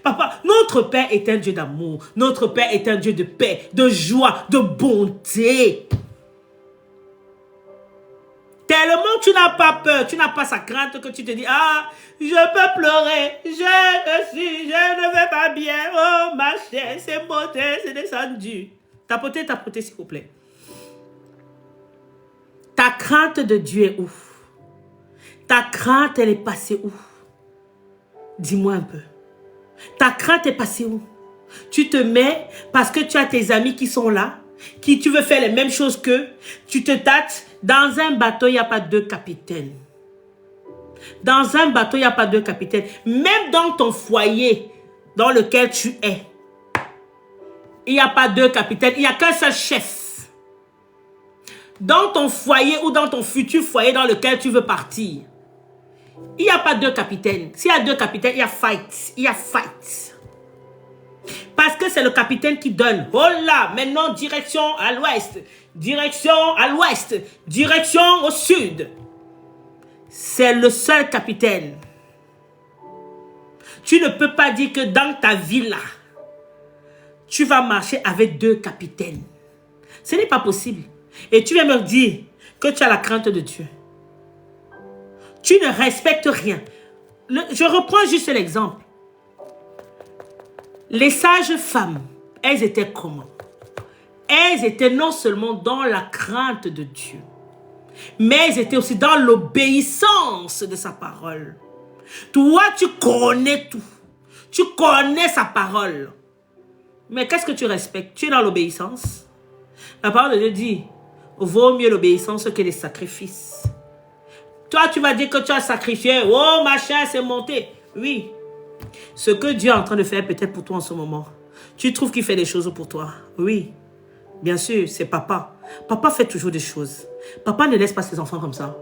papa, notre Père est un Dieu d'amour, notre Père est un Dieu de paix, de joie, de bonté. Tellement tu n'as pas peur, tu n'as pas sa crainte que tu te dis, ah, je peux pleurer, je ne vais pas bien, oh ma chère, c'est monté, c'est descendu. Tapotez, s'il vous plaît. Ta crainte de Dieu est où? Ta crainte, elle est passée où? Dis-moi un peu. Ta crainte est passée où? Tu te mets parce que tu as tes amis qui sont là, qui tu veux faire les mêmes choses qu'eux, tu te tâtes. Dans un bateau, il n'y a pas deux capitaines. Dans un bateau, il n'y a pas deux capitaines. Même dans ton foyer dans lequel tu es, il n'y a pas deux capitaines. Il n'y a qu'un seul chef. Dans ton foyer ou dans ton futur foyer dans lequel tu veux partir, il n'y a pas deux capitaines. S'il y a deux capitaines, il y a fight. Il y a fight. Parce que c'est le capitaine qui donne. Oh là, maintenant direction à l'ouest. Direction à l'ouest, direction au sud. C'est le seul capitaine. Tu ne peux pas dire que dans ta vie là, tu vas marcher avec deux capitaines. Ce n'est pas possible. Et tu viens me dire que tu as la crainte de Dieu. Tu ne respectes rien. Je reprends juste l'exemple. Les sages femmes, elles étaient comment? Elles étaient non seulement dans la crainte de Dieu, mais elles étaient aussi dans l'obéissance de sa parole. Toi, tu connais tout. Tu connais sa parole. Mais qu'est-ce que tu respectes? Tu es dans l'obéissance. La parole de Dieu dit, vaut mieux l'obéissance que les sacrifices. Toi, tu vas dire que tu as sacrifié. Oh, machin, c'est monté. Oui. Ce que Dieu est en train de faire peut-être pour toi en ce moment. Tu trouves qu'il fait des choses pour toi? Oui. Bien sûr, c'est papa. Papa fait toujours des choses. Papa ne laisse pas ses enfants comme ça.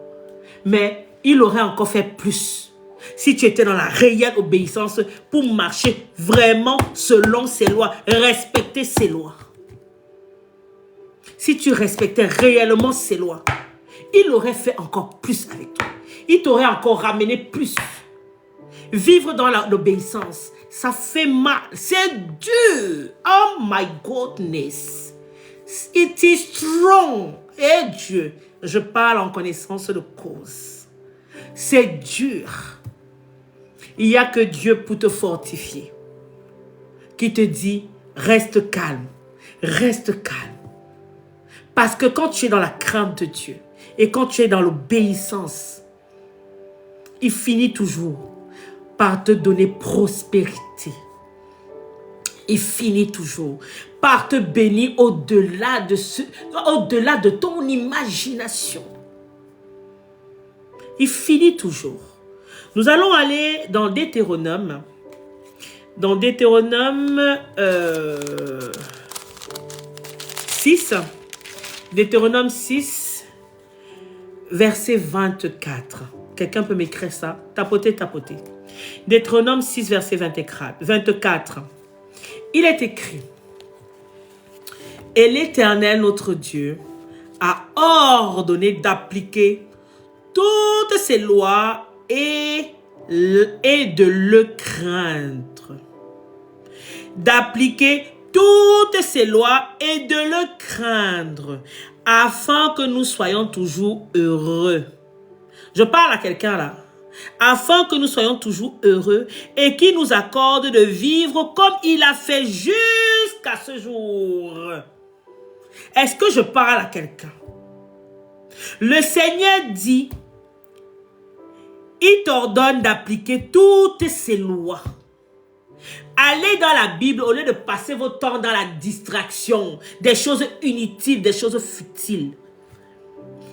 Mais il aurait encore fait plus si tu étais dans la réelle obéissance pour marcher vraiment selon ses lois, respecter ses lois. Si tu respectais réellement ses lois, il aurait fait encore plus avec toi. Il t'aurait encore ramené plus. Vivre dans l'obéissance, ça fait mal. C'est dur. Oh my goodness. It is strong. Et Dieu, je parle en connaissance de cause. C'est dur. Il n'y a que Dieu pour te fortifier. Qui te dit, reste calme. Reste calme. Parce que quand tu es dans la crainte de Dieu et quand tu es dans l'obéissance, il finit toujours par te donner prospérité. Il finit toujours par te bénir au-delà de ton imagination. Il finit toujours. Nous allons aller dans Deutéronome. Dans Deutéronome 6. Deutéronome 6, verset 24. Quelqu'un peut m'écrire ça? Tapotez. Deutéronome 6, verset 24. Il est écrit: et l'Éternel, notre Dieu, a ordonné d'appliquer toutes ces lois et de le craindre. D'appliquer toutes ces lois et de le craindre, afin que nous soyons toujours heureux. Je parle à quelqu'un là. Afin que nous soyons toujours heureux et qu'il nous accorde de vivre comme il a fait jusqu'à ce jour. Est-ce que je parle à quelqu'un? Le Seigneur dit, il t'ordonne d'appliquer toutes ces lois. Allez dans la Bible au lieu de passer votre temps dans la distraction, des choses inutiles, des choses futiles.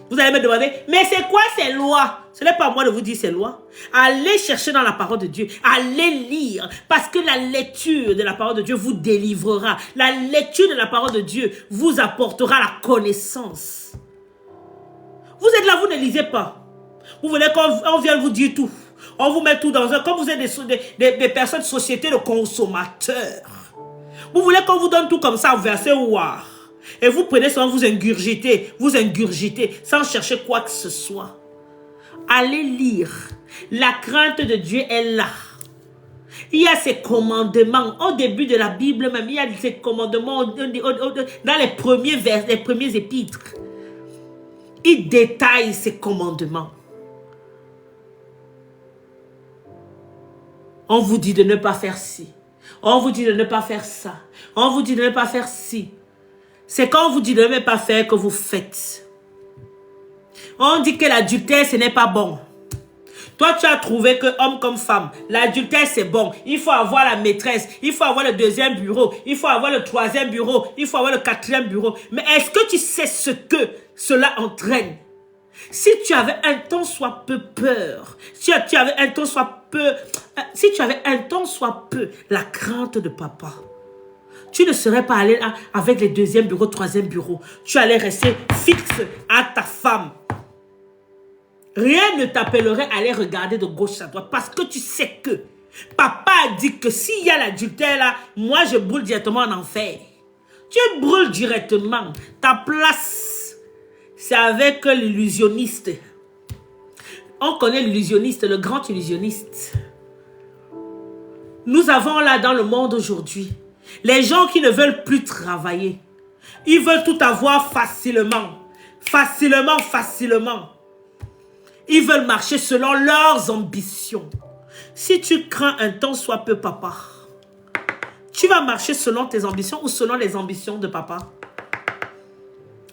Vous allez me demander, mais c'est quoi ces lois? Ce n'est pas à moi de vous dire ces lois. Allez chercher dans la parole de Dieu. Allez lire. Parce que la lecture de la parole de Dieu vous délivrera. La lecture de la parole de Dieu vous apportera la connaissance. Vous êtes là, vous ne lisez pas. Vous voulez qu'on vienne vous dire tout. On vous met tout dans un... Comme vous êtes des personnes de société de consommateurs. Vous voulez qu'on vous donne tout comme ça, verset ouar. Et vous prenez ça, vous ingurgitez, sans chercher quoi que ce soit. Allez lire. La crainte de Dieu est là. Il y a ces commandements. Au début de la Bible même, il y a ces commandements dans les premiers vers, les premiers épîtres. Il détaille ces commandements. On vous dit de ne pas faire ci. On vous dit de ne pas faire ça. On vous dit de ne pas faire ci. C'est quand on vous dit de ne pas faire que vous faites. On dit que l'adultère, ce n'est pas bon. Toi, tu as trouvé que homme comme femme, l'adultère, c'est bon. Il faut avoir la maîtresse. Il faut avoir le deuxième bureau. Il faut avoir le troisième bureau. Il faut avoir le quatrième bureau. Mais est-ce que tu sais ce que cela entraîne? Si tu avais un tant soit peu peur, si tu avais un tant soit peu la crainte de papa, tu ne serais pas allé avec les deuxième bureau, troisième bureau. Tu allais rester fixe à ta femme. Rien ne t'appellerait à aller regarder de gauche à droite parce que tu sais que papa a dit que s'il y a l'adultère là, moi je brûle directement en enfer. Tu brûles directement. Ta place, c'est avec l'illusionniste. On connaît l'illusionniste, le grand illusionniste. Nous avons là dans le monde aujourd'hui les gens qui ne veulent plus travailler. Ils veulent tout avoir facilement. Facilement. Ils veulent marcher selon leurs ambitions. Si tu crains un tant soit peu papa, tu vas marcher selon tes ambitions ou selon les ambitions de papa?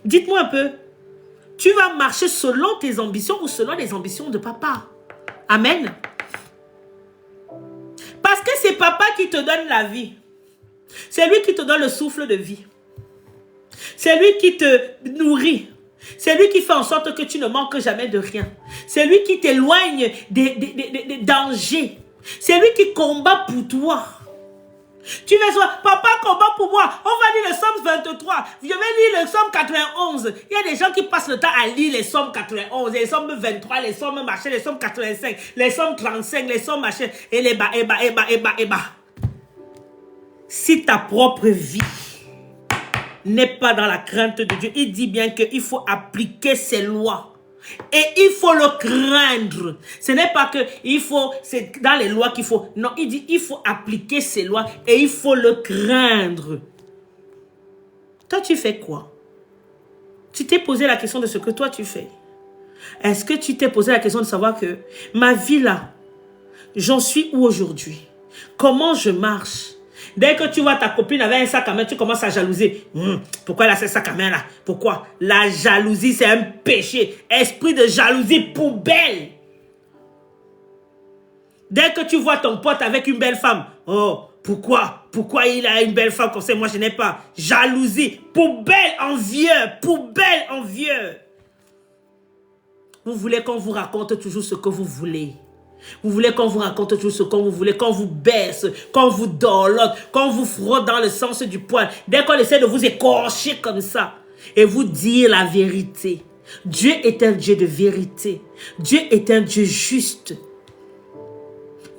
Dites-moi un peu. Tu vas marcher selon tes ambitions ou selon les ambitions de papa? Amen. Parce que c'est papa qui te donne la vie. C'est lui qui te donne le souffle de vie. C'est lui qui te nourrit. C'est lui qui fait en sorte que tu ne manques jamais de rien. C'est lui qui t'éloigne des dangers. C'est lui qui combat pour toi. Tu vas dire, papa combat pour moi. On va lire le Somme 23. Je vais lire le Somme 91. Il y a des gens qui passent le temps à lire les Sommes 91, les Sommes 23, les Sommes machin, les Sommes 85, les Sommes 35, les Sommes machin, et les bas. Si ta propre vie n'est pas dans la crainte de Dieu, il dit bien qu'il faut appliquer ses lois. Et il faut le craindre. Ce n'est pas que il faut, c'est dans les lois qu'il faut. Non, il dit il faut appliquer ces lois et il faut le craindre. Toi, tu fais quoi? Tu t'es posé la question de ce que toi tu fais. Est-ce que tu t'es posé la question de savoir que ma vie là, j'en suis où aujourd'hui? Comment je marche? Dès que tu vois ta copine avec un sac à main, tu commences à jalouser. Pourquoi elle a ce sac à main là? Pourquoi? La jalousie, c'est un péché. Esprit de jalousie poubelle. Dès que tu vois ton pote avec une belle femme, oh, pourquoi? Pourquoi il a une belle femme comme ça? Moi, je n'ai pas. Jalousie, poubelle, envieux, poubelle, envieux. Vous voulez qu'on vous raconte toujours ce que vous voulez. Vous voulez qu'on vous raconte toujours ce que vous voulez, qu'on vous baisse, qu'on vous dorlote, qu'on vous frotte dans le sens du poil. Dès qu'on essaie de vous écorcher comme ça et vous dire la vérité. Dieu est un Dieu de vérité. Dieu est un Dieu juste.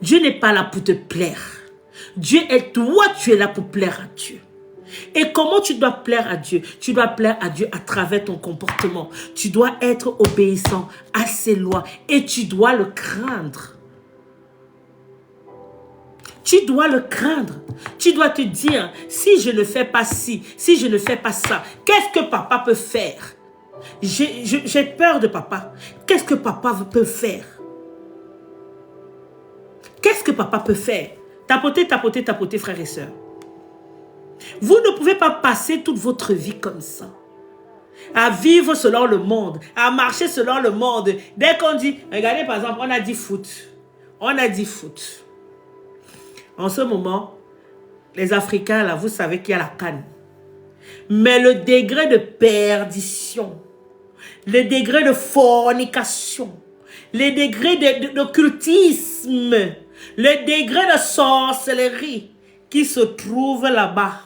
Dieu n'est pas là pour te plaire. Dieu est toi, tu es là pour plaire à Dieu. Et comment tu dois plaire à Dieu? Tu dois plaire à Dieu à travers ton comportement. Tu dois être obéissant à ses lois et tu dois le craindre. Tu dois le craindre. Tu dois te dire, si je ne fais pas ci, si je ne fais pas ça, qu'est-ce que papa peut faire? J'ai peur de papa. Qu'est-ce que papa peut faire? Qu'est-ce que papa peut faire? Tapoter, tapoter, tapoter, frères et sœurs. Vous ne pouvez pas passer toute votre vie comme ça. À vivre selon le monde, à marcher selon le monde. Dès qu'on dit, regardez par exemple, on a dit foot. On a dit foot. En ce moment, les Africains, là, vous savez qu'il y a la CAN. Mais le degré de perdition, le degré de fornication, le degré d'occultisme, le degré de sorcellerie qui se trouve là-bas,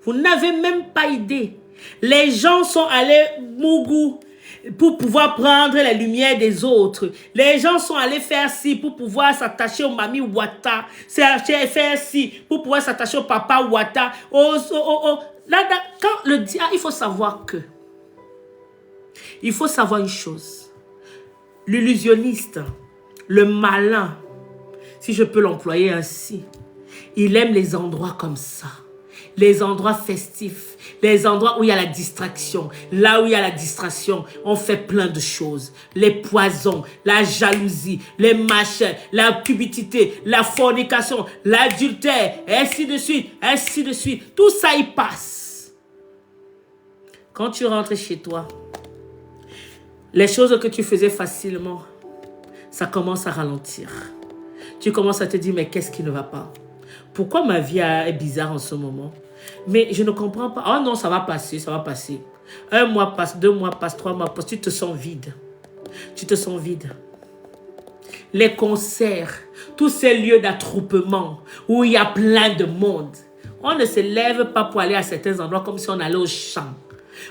vous n'avez même pas idée. Les gens sont allés mougou pour pouvoir prendre les lumières des autres. Les gens sont allés faire ci pour pouvoir s'attacher au mami Ouattara. Faire ci pour pouvoir s'attacher au papa Ouattara. Là, quand le diable, il faut savoir que. Il faut savoir une chose. L'illusionniste, le malin, si je peux l'employer ainsi, il aime les endroits comme ça. Les endroits festifs, les endroits où il y a la distraction. Là où il y a la distraction, on fait plein de choses. Les poisons, la jalousie, les machins, la cupidité, la fornication, l'adultère, ainsi de suite, ainsi de suite. Tout ça, il passe. Quand tu rentres chez toi, les choses que tu faisais facilement, ça commence à ralentir. Tu commences à te dire, mais qu'est-ce qui ne va pas? Pourquoi ma vie est bizarre en ce moment? Mais je ne comprends pas. Oh non, ça va passer, ça va passer. 1 mois passe, 2 mois passe, 3 mois passe. Tu te sens vide. Tu te sens vide. Les concerts, tous ces lieux d'attroupement où il y a plein de monde. On ne se lève pas pour aller à certains endroits comme si on allait au champ.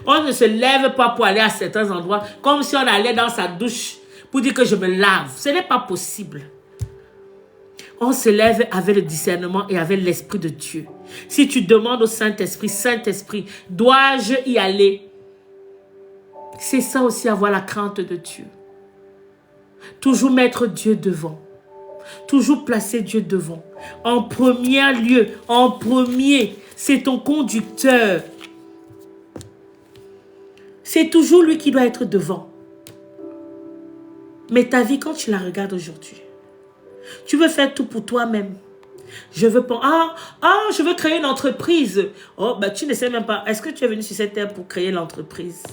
On ne se lève pas pour aller à certains endroits comme si on allait dans sa douche pour dire que je me lave. Ce n'est pas possible. On se lève avec le discernement et avec l'Esprit de Dieu. Si tu demandes au Saint-Esprit, Saint-Esprit, dois-je y aller? C'est ça aussi, avoir la crainte de Dieu. Toujours mettre Dieu devant. Toujours placer Dieu devant. En premier lieu, en premier, c'est ton conducteur. C'est toujours lui qui doit être devant. Mais ta vie, quand tu la regardes aujourd'hui, tu veux faire tout pour toi-même. Je veux pas. Je veux créer une entreprise. Oh, ben tu ne sais même pas. Est-ce que tu es venu sur cette terre pour créer l'entreprise?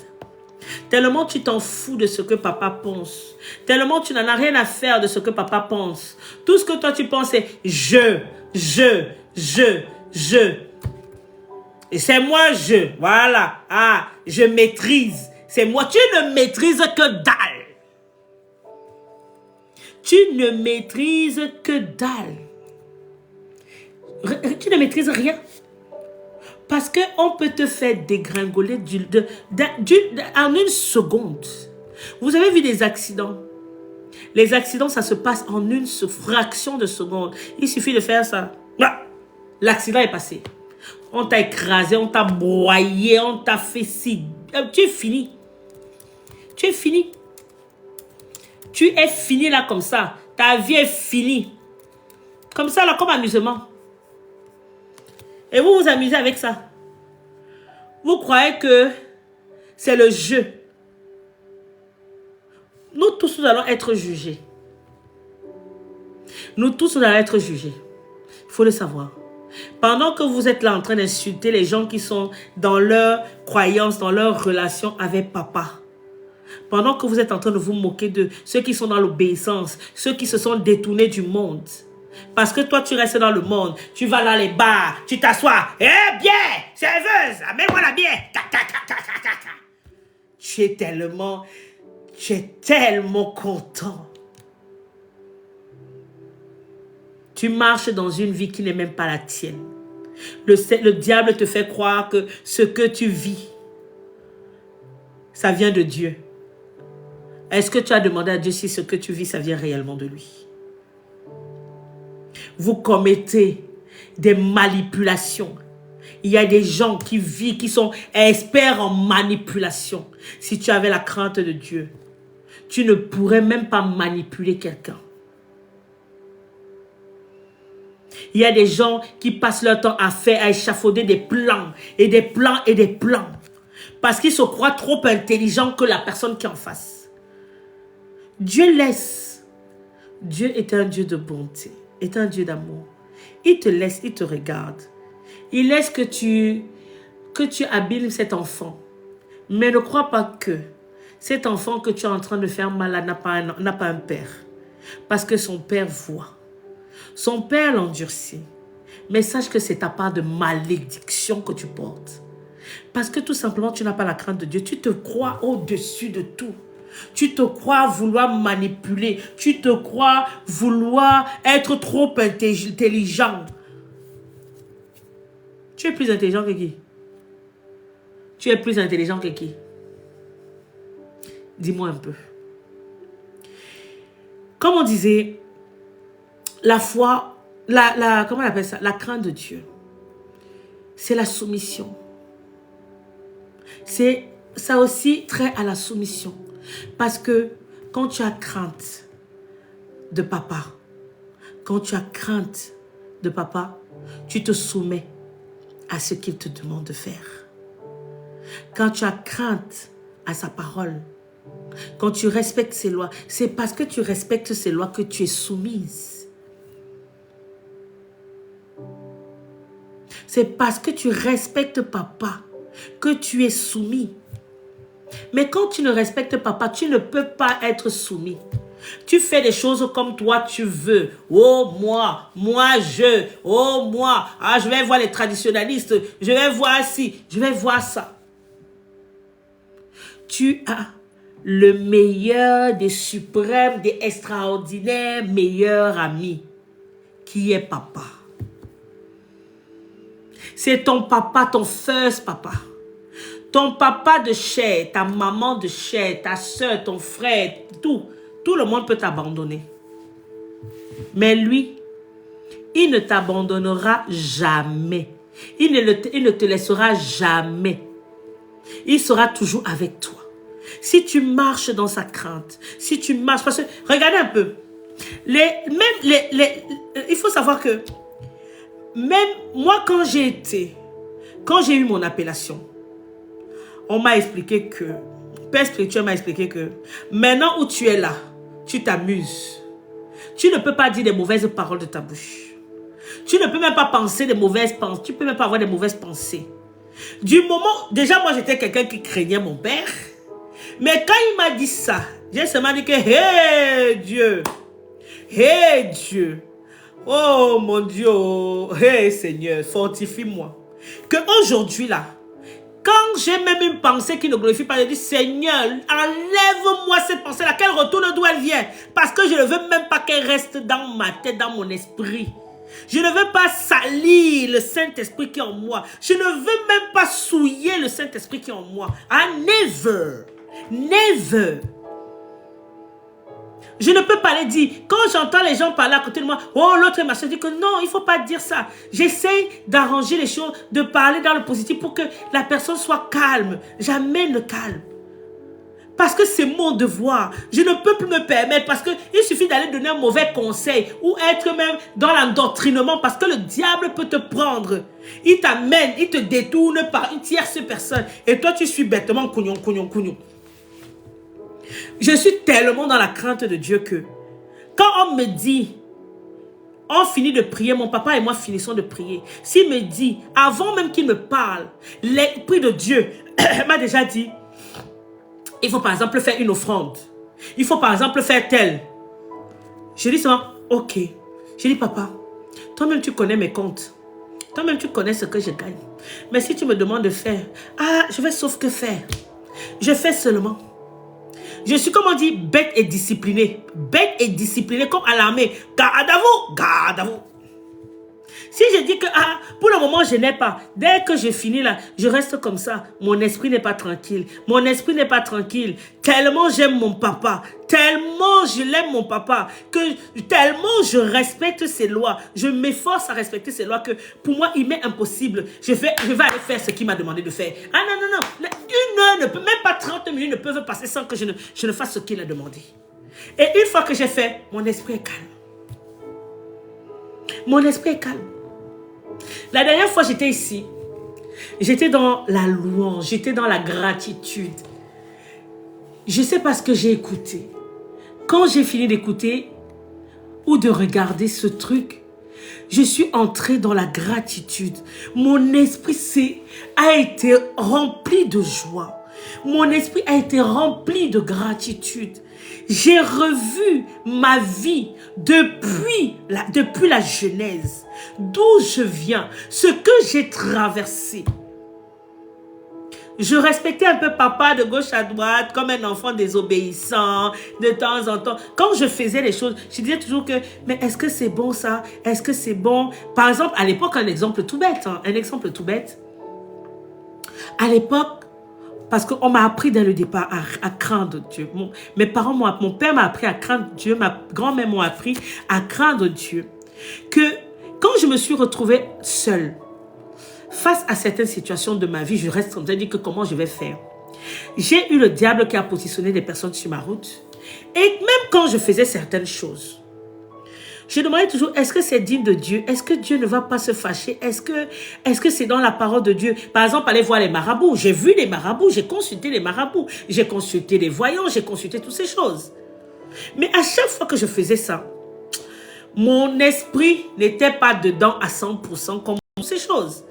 Tellement tu t'en fous de ce que papa pense. Tellement tu n'en as rien à faire de ce que papa pense. Tout ce que toi tu penses c'est je. Et c'est moi je. Voilà. Ah, je maîtrise. C'est moi. Tu ne maîtrises que dalle. Tu ne maîtrises que dalle. Tu ne maîtrises rien. Parce qu'on peut te faire dégringoler en une seconde. Vous avez vu des accidents. Les accidents, ça se passe en une fraction de seconde. Il suffit de faire ça. L'accident est passé. On t'a écrasé, on t'a broyé, on t'a fait ci. Tu es fini. Tu es fini. Tu es fini là comme ça. Ta vie est finie. Comme ça là, comme amusement. Et vous vous amusez avec ça. Vous croyez que c'est le jeu. Nous tous, nous allons être jugés. Nous tous, nous allons être jugés. Il faut le savoir. Pendant que vous êtes là en train d'insulter les gens qui sont dans leur croyance, dans leur relation avec papa. Pendant que vous êtes en train de vous moquer de ceux qui sont dans l'obéissance, ceux qui se sont détournés du monde. Parce que toi, tu restes dans le monde, tu vas dans les bars, tu t'assois. Eh bien, serveuse, amène-moi la bière. Tu es tellement content. Tu marches dans une vie qui n'est même pas la tienne. Le diable te fait croire que ce que tu vis, ça vient de Dieu. Est-ce que tu as demandé à Dieu si ce que tu vis, ça vient réellement de lui? Vous commettez des manipulations. Il y a des gens qui vivent, qui sont experts en manipulation. Si tu avais la crainte de Dieu, tu ne pourrais même pas manipuler quelqu'un. Il y a des gens qui passent leur temps à échafauder des plans et des plans et des plans. Parce qu'ils se croient trop intelligents que la personne qui est en face. Dieu laisse. Dieu est un Dieu de bonté, est un Dieu d'amour. Il te laisse, il te regarde. Il laisse que tu abîmes cet enfant. Mais ne crois pas que cet enfant que tu es en train de faire mal n'a pas un père. Parce que son père voit. Son père l'endurcit. Mais sache que c'est ta part de malédiction que tu portes. Parce que tout simplement, tu n'as pas la crainte de Dieu. Tu te crois au-dessus de tout. Tu te crois vouloir manipuler. Tu te crois vouloir être trop intelligent. Tu es plus intelligent que qui? Tu es plus intelligent que qui? Dis-moi un peu. Comme on disait, la foi, comment on appelle ça? La crainte de Dieu. C'est la soumission. C'est ça aussi trait à la soumission. Parce que quand tu as crainte de papa, tu te soumets à ce qu'il te demande de faire. Quand tu as crainte à sa parole, quand tu respectes ses lois, c'est parce que tu respectes ses lois que tu es soumise. C'est parce que tu respectes papa que tu es soumis. Mais quand tu ne respectes papa, tu ne peux pas être soumis. Tu fais des choses comme toi tu veux. Oh moi, oh moi. Ah, je vais voir les traditionalistes, je vais voir ci, je vais voir ça. Tu as le meilleur des suprêmes, des extraordinaires meilleurs amis, qui est papa. C'est ton papa, ton first papa. Ton papa de chair, ta maman de chair, ta soeur, ton frère, tout le monde peut t'abandonner. Mais lui, il ne t'abandonnera jamais. Il ne te laissera jamais. Il sera toujours avec toi. Si tu marches dans sa crainte, si tu marches, parce que, regardez un peu, il faut savoir que, même moi quand j'ai eu mon appellation, on m'a expliqué que, Père spirituel m'a expliqué que, maintenant où tu es là, tu t'amuses. Tu ne peux pas dire des mauvaises paroles de ta bouche. Tu ne peux même pas penser des mauvaises pensées. Tu ne peux même pas avoir des mauvaises pensées. Du moment, déjà moi j'étais quelqu'un qui craignait mon père. Mais quand il m'a dit ça, j'ai seulement dit que, hey Dieu, oh mon Dieu, hey Seigneur, fortifie-moi. Que aujourd'hui là, quand j'ai même une pensée qui ne glorifie pas, je dis, Seigneur, enlève-moi cette pensée-là, qu'elle retourne d'où elle vient. Parce que je ne veux même pas qu'elle reste dans ma tête, dans mon esprit. Je ne veux pas salir le Saint-Esprit qui est en moi. Je ne veux même pas souiller le Saint-Esprit qui est en moi. Ah, never. Never. Je ne peux pas les dire. Quand j'entends les gens parler à côté de moi, oh, l'autre est machin, je dis que non, il ne faut pas dire ça. J'essaie d'arranger les choses, de parler dans le positif pour que la personne soit calme. J'amène le calme. Parce que c'est mon devoir. Je ne peux plus me permettre parce qu'il suffit d'aller donner un mauvais conseil ou être même dans l'endoctrinement parce que le diable peut te prendre. Il t'amène, il te détourne par une tierce personne et toi tu suis bêtement cougnon. Je suis tellement dans la crainte de Dieu que quand on me dit On finit de prier, mon papa et moi finissons de prier. S'il me dit, avant même qu'il me parle, l'Esprit de Dieu m'a déjà dit, il faut par exemple faire une offrande. Il faut par exemple faire tel. Je dis seulement, ok. Je dis, papa, toi-même tu connais mes comptes. Toi-même tu connais ce que je gagne. Mais si tu me demandes de faire, je vais sauf que faire. Je fais seulement. Je suis, comme on dit, bête et disciplinée. Bête et disciplinée comme à l'armée. Garde à vous, garde à vous. Si je dis que, pour le moment, je n'ai pas. Dès que je finis là, je reste comme ça. Mon esprit n'est pas tranquille. Mon esprit n'est pas tranquille. Tellement j'aime mon papa. Tellement je l'aime mon papa. Tellement je respecte ses lois. Je m'efforce à respecter ses lois que pour moi, il m'est impossible. Je vais aller faire ce qu'il m'a demandé de faire. Ah non, non, non. Une heure ne peut, même pas 30 minutes ne peuvent passer sans que je ne fasse ce qu'il a demandé. Et une fois que j'ai fait, mon esprit est calme. Mon esprit est calme. La dernière fois, j'étais ici. J'étais dans la louange. J'étais dans la gratitude. Je sais pas ce que j'ai écouté. Quand j'ai fini d'écouter ou de regarder ce truc, je suis entrée dans la gratitude. Mon esprit a été rempli de joie. Mon esprit a été rempli de gratitude. J'ai revu ma vie depuis la Genèse, d'où je viens, ce que j'ai traversé. Je respectais un peu papa de gauche à droite, comme un enfant désobéissant, de temps en temps. Quand je faisais les choses, je disais toujours que, mais est-ce que c'est bon ça? Est-ce que c'est bon? Par exemple, à l'époque, un exemple tout bête. À l'époque, parce qu'on m'a appris dès le départ à craindre Dieu. Mon père m'a appris à craindre Dieu, ma grand-mère m'a appris à craindre Dieu. Que quand je me suis retrouvée seule, face à certaines situations de ma vie, je reste comme ça, dire que comment je vais faire. J'ai eu le diable qui a positionné des personnes sur ma route. Et même quand je faisais certaines choses, je demandais toujours, est-ce que c'est digne de Dieu? Est-ce que Dieu ne va pas se fâcher? Est-ce que c'est dans la parole de Dieu? Par exemple, aller voir les marabouts. J'ai vu les marabouts, j'ai consulté les marabouts, j'ai consulté les voyants, j'ai consulté toutes ces choses. Mais à chaque fois que je faisais ça, mon esprit n'était pas dedans à 100% comme ces choses.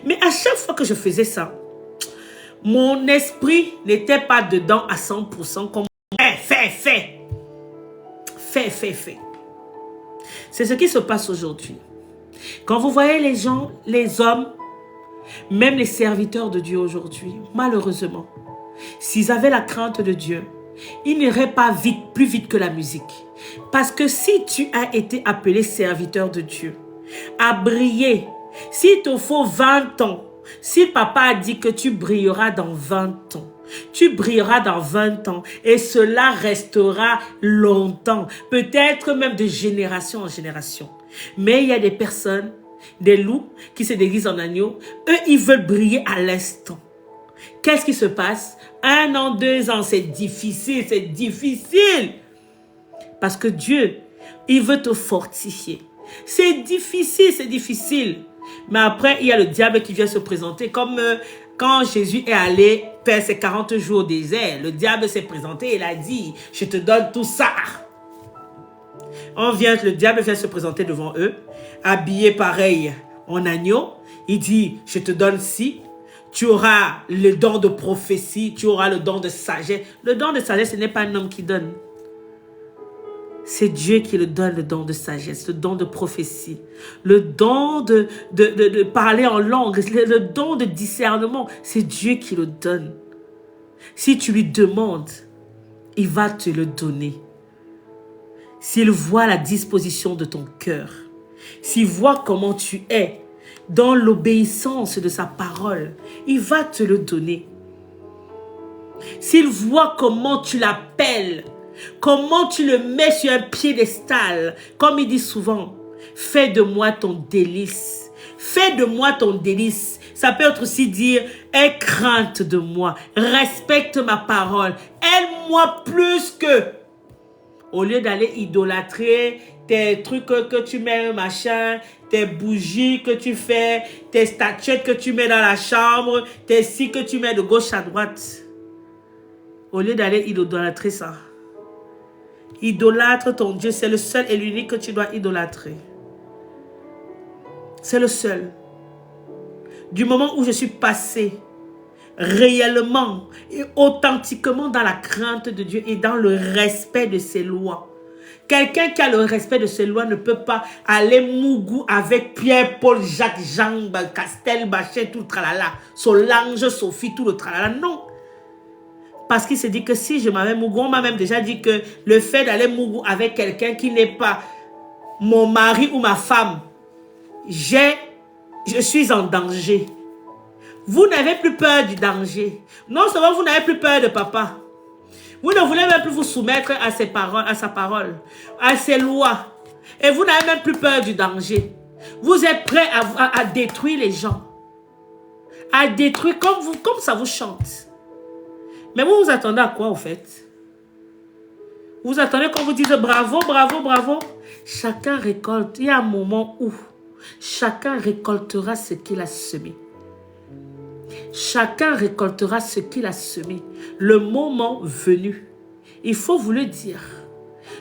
Mais à chaque fois que je faisais ça, mon esprit n'était pas dedans à 100% comme fais. C'est ce qui se passe aujourd'hui. Quand vous voyez les gens, les hommes, même les serviteurs de Dieu aujourd'hui, malheureusement, s'ils avaient la crainte de Dieu, ils n'iraient pas plus vite que la musique. Parce que si tu as été appelé serviteur de Dieu, à briller, s'il te faut 20 ans, si papa a dit que tu brilleras dans 20 ans, tu brilleras dans 20 ans et cela restera longtemps, peut-être même de génération en génération. Mais il y a des personnes, des loups qui se déguisent en agneau, eux ils veulent briller à l'instant. Qu'est-ce qui se passe? 1 an, 2 ans, c'est difficile. Parce que Dieu, il veut te fortifier. C'est difficile. Mais après, il y a le diable qui vient se présenter comme quand Jésus est allé faire ses 40 jours au désert. Le diable s'est présenté et il a dit, je te donne tout ça. Le diable vient se présenter devant eux, habillé pareil en agneau. Il dit, je te donne ci. Tu auras le don de prophétie, tu auras le don de sagesse. Le don de sagesse, ce n'est pas un homme qui donne. C'est Dieu qui le donne, le don de sagesse, le don de prophétie, le don de parler en langue, le don de discernement. C'est Dieu qui le donne. Si tu lui demandes, il va te le donner. S'il voit la disposition de ton cœur, s'il voit comment tu es dans l'obéissance de sa parole, il va te le donner. S'il voit comment tu l'appelles, comment tu le mets sur un piédestal, comme il dit souvent, fais de moi ton délice. Fais de moi ton délice. Ça peut être aussi dire, aie crainte de moi, respecte ma parole, aime-moi plus que. Au lieu d'aller idolâtrer tes trucs que tu mets, machin, tes bougies que tu fais, tes statuettes que tu mets dans la chambre, tes ci que tu mets de gauche à droite. Au lieu d'aller idolâtrer ça. Idolâtre ton Dieu, c'est le seul et l'unique que tu dois idolâtrer. C'est le seul. Du moment où je suis passée réellement et authentiquement dans la crainte de Dieu et dans le respect de ses lois. Quelqu'un qui a le respect de ses lois ne peut pas aller mougou avec Pierre, Paul, Jacques, Jean, Castel, Bachet, tout le tralala, Solange, Sophie, tout le tralala. Non. Parce qu'il se dit que si je m'avais mougou, on m'a même déjà dit que le fait d'aller mougou avec quelqu'un qui n'est pas mon mari ou ma femme, je suis en danger. Vous n'avez plus peur du danger. Non seulement vous n'avez plus peur de papa. Vous ne voulez même plus vous soumettre à ses paroles, à sa parole, à ses lois. Et vous n'avez même plus peur du danger. Vous êtes prêt à détruire les gens. À détruire comme ça vous chante. Mais vous vous attendez à quoi au fait? Vous attendez qu'on vous dise bravo, bravo, bravo. Chacun récolte. Il y a un moment où chacun récoltera ce qu'il a semé. Chacun récoltera ce qu'il a semé. Le moment venu. Il faut vous le dire.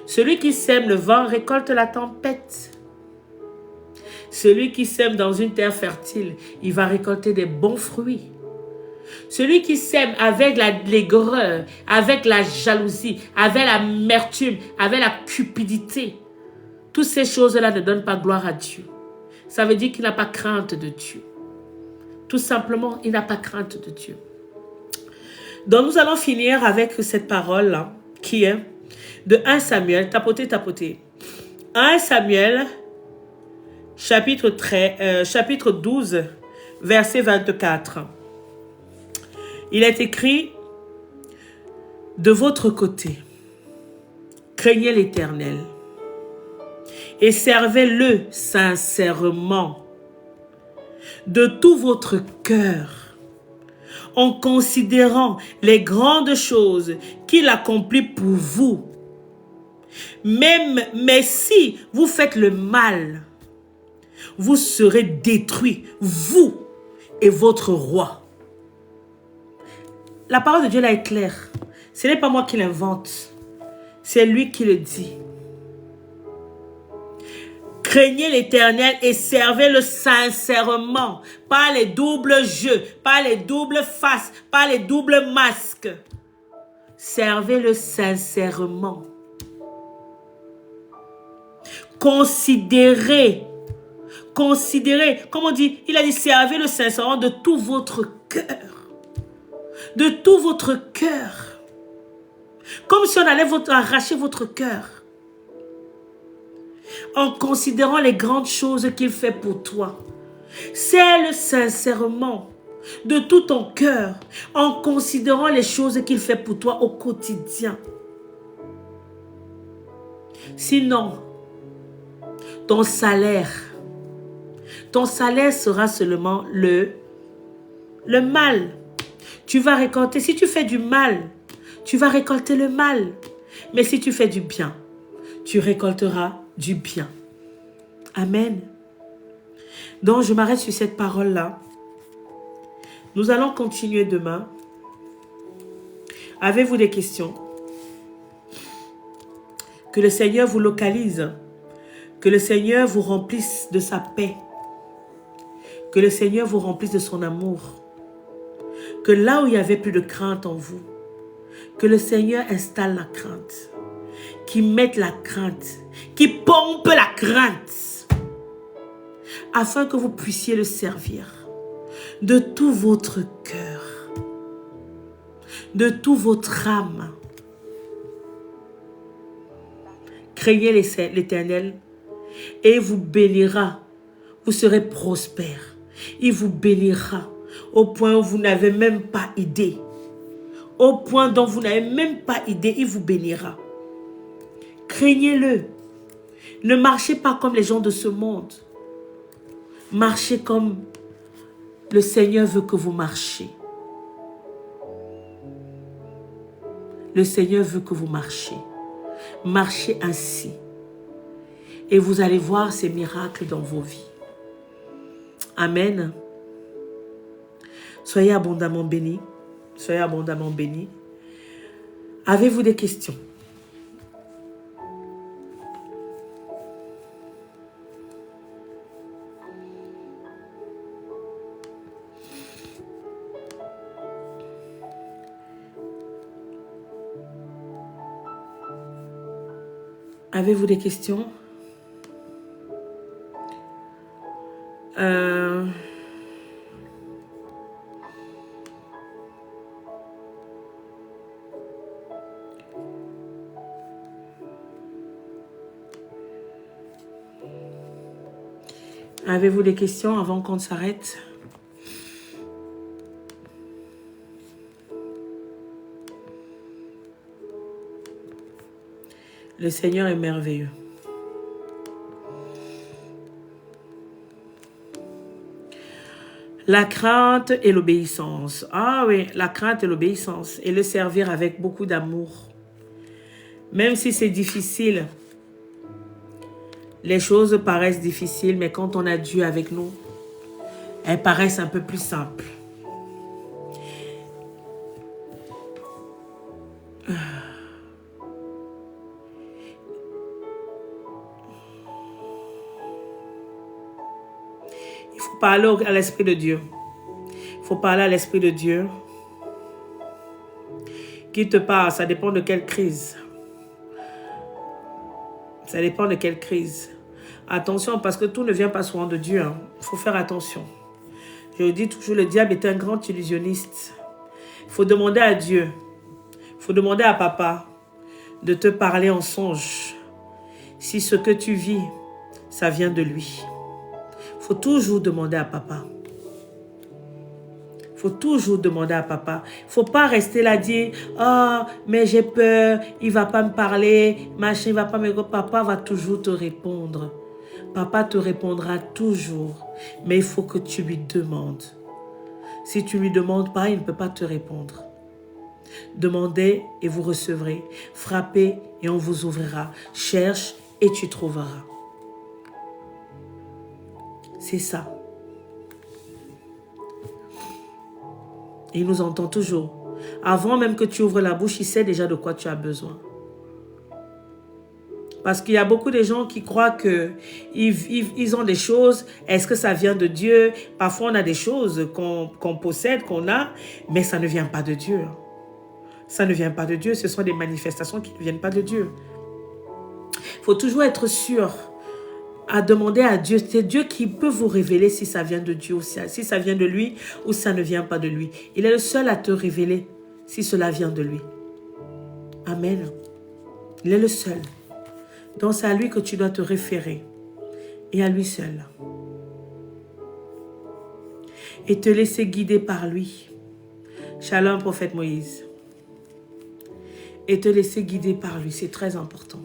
Celui qui sème le vent récolte la tempête. Celui qui sème dans une terre fertile, il va récolter des bons fruits. Celui qui sème avec l'aigreur, avec la jalousie, avec l'amertume, avec la cupidité, toutes ces choses-là ne donnent pas gloire à Dieu. Ça veut dire qu'il n'a pas crainte de Dieu. Tout simplement, il n'a pas crainte de Dieu. Donc, nous allons finir avec cette parole-là, qui est de 1 Samuel, tapotez. 1 Samuel, chapitre 12, verset 24. Il est écrit, de votre côté, craignez l'Éternel et servez-le sincèrement de tout votre cœur, en considérant les grandes choses qu'il accomplit pour vous. Mais si vous faites le mal, vous serez détruits, vous et votre roi. La parole de Dieu là est claire. Ce n'est pas moi qui l'invente. C'est lui qui le dit. Craignez l'Éternel et servez-le sincèrement. Pas les doubles jeux, pas les doubles faces, pas les doubles masques. Servez-le sincèrement. Considérez, comme on dit, il a dit servez-le sincèrement de tout votre cœur. De tout votre cœur. Comme si on allait arracher votre cœur. En considérant les grandes choses qu'il fait pour toi. Sers-le sincèrement, de tout ton cœur, en considérant les choses qu'il fait pour toi au quotidien. Sinon, ton salaire sera seulement le mal. Tu vas récolter, si tu fais du mal, tu vas récolter le mal. Mais si tu fais du bien, tu récolteras du bien. Amen. Donc, je m'arrête sur cette parole-là. Nous allons continuer demain. Avez-vous des questions? Que le Seigneur vous localise. Que le Seigneur vous remplisse de sa paix. Que le Seigneur vous remplisse de son amour. Que là où il n'y avait plus de crainte en vous, que le Seigneur installe la crainte. Qu'il mette la crainte. Qu'il pompe la crainte. Afin que vous puissiez le servir. De tout votre cœur. De toute votre âme. Craignez l'Éternel et il vous bénira. Vous serez prospère. Il vous bénira au point où vous n'avez même pas idée. Au point dont vous n'avez même pas idée, il vous bénira. Craignez-le. Ne marchez pas comme les gens de ce monde. Marchez comme le Seigneur veut que vous marchiez. Le Seigneur veut que vous marchiez. Marchez ainsi. Et vous allez voir ces miracles dans vos vies. Amen. Soyez abondamment bénis. Soyez abondamment bénis. Avez-vous des questions? Avez-vous des questions? Avez-vous des questions avant qu'on s'arrête? Le Seigneur est merveilleux. La crainte et l'obéissance. Ah oui, la crainte et l'obéissance. Et le servir avec beaucoup d'amour. Même si c'est difficile, les choses paraissent difficiles, mais quand on a Dieu avec nous, elles paraissent un peu plus simples. Il faut parler à l'Esprit de Dieu. Il faut parler à l'Esprit de Dieu. Qui te parle, ça dépend de quelle crise. Ça dépend de quelle crise. Attention, parce que tout ne vient pas souvent de Dieu. Il faut faire attention. Je vous dis toujours, le diable est un grand illusionniste. Il faut demander à Dieu. Il faut demander à papa de te parler en songe. Si ce que tu vis, ça vient de lui. Il faut toujours demander à papa. Il faut toujours demander à papa. Il ne faut pas rester là dire « Oh, mais j'ai peur, il ne va pas me parler, machin, il ne va pas me... » Papa va toujours te répondre. Papa te répondra toujours. Mais il faut que tu lui demandes. Si tu ne lui demandes pas, il ne peut pas te répondre. Demandez et vous recevrez. Frappez et on vous ouvrira. Cherche et tu trouveras. C'est ça. Il nous entend toujours. Avant même que tu ouvres la bouche, il sait déjà de quoi tu as besoin. Parce qu'il y a beaucoup de gens qui croient qu'ils ont des choses. Est-ce que ça vient de Dieu? Parfois, on a des choses qu'on possède, qu'on a, mais ça ne vient pas de Dieu. Ça ne vient pas de Dieu. Ce sont des manifestations qui ne viennent pas de Dieu. Il faut toujours être sûr à demander à Dieu. C'est Dieu qui peut vous révéler si ça vient de Dieu, ou si ça vient de lui ou ça ne vient pas de lui. Il est le seul à te révéler si cela vient de lui. Amen. Il est le seul. Donc c'est à lui que tu dois te référer. Et à lui seul. Et te laisser guider par lui. Shalom, prophète Moïse. Et te laisser guider par lui. C'est très important.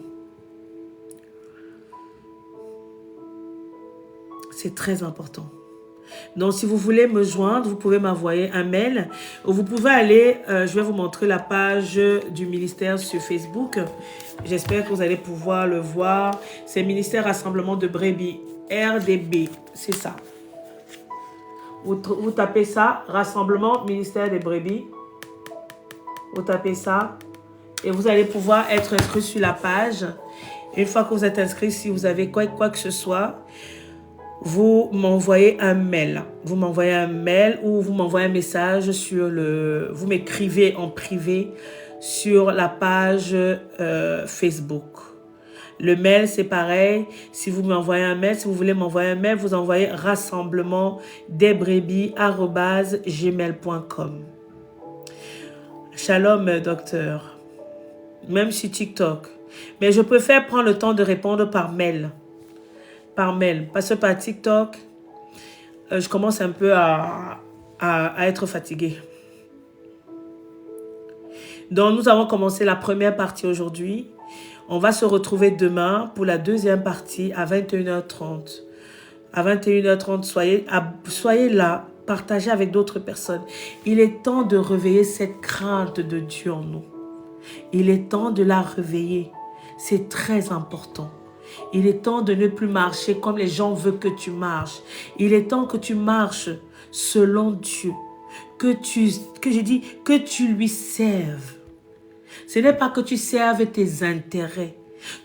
C'est très important. Donc, si vous voulez me joindre, vous pouvez m'envoyer un mail. Ou vous pouvez aller, je vais vous montrer la page du ministère sur Facebook. J'espère que vous allez pouvoir le voir. C'est Ministère Rassemblement de Brebis. RDB, c'est ça. Vous tapez ça, Rassemblement Ministère des Brebis. Vous tapez ça. Et vous allez pouvoir être inscrit sur la page. Une fois que vous êtes inscrit, si vous avez quoi que ce soit, vous m'envoyez un mail. Vous m'envoyez un mail ou vous m'envoyez un message sur le... Vous m'écrivez en privé sur la page Facebook. Le mail, c'est pareil. Si vous m'envoyez un mail, si vous voulez m'envoyer un mail, vous envoyez rassemblementdesbrebis@gmail.com. Shalom, docteur. Même sur TikTok. Mais je préfère prendre le temps de répondre par mail. Par mail. Parce que par TikTok, je commence un peu à être fatiguée. Donc, nous avons commencé la première partie aujourd'hui. On va se retrouver demain pour la deuxième partie à 21h30. À 21h30, soyez là. Partagez avec d'autres personnes. Il est temps de réveiller cette crainte de Dieu en nous. Il est temps de la réveiller. C'est très important. Il est temps de ne plus marcher comme les gens veulent que tu marches. Il est temps que tu marches selon Dieu. Que tu lui serves. Ce n'est pas que tu serves tes intérêts.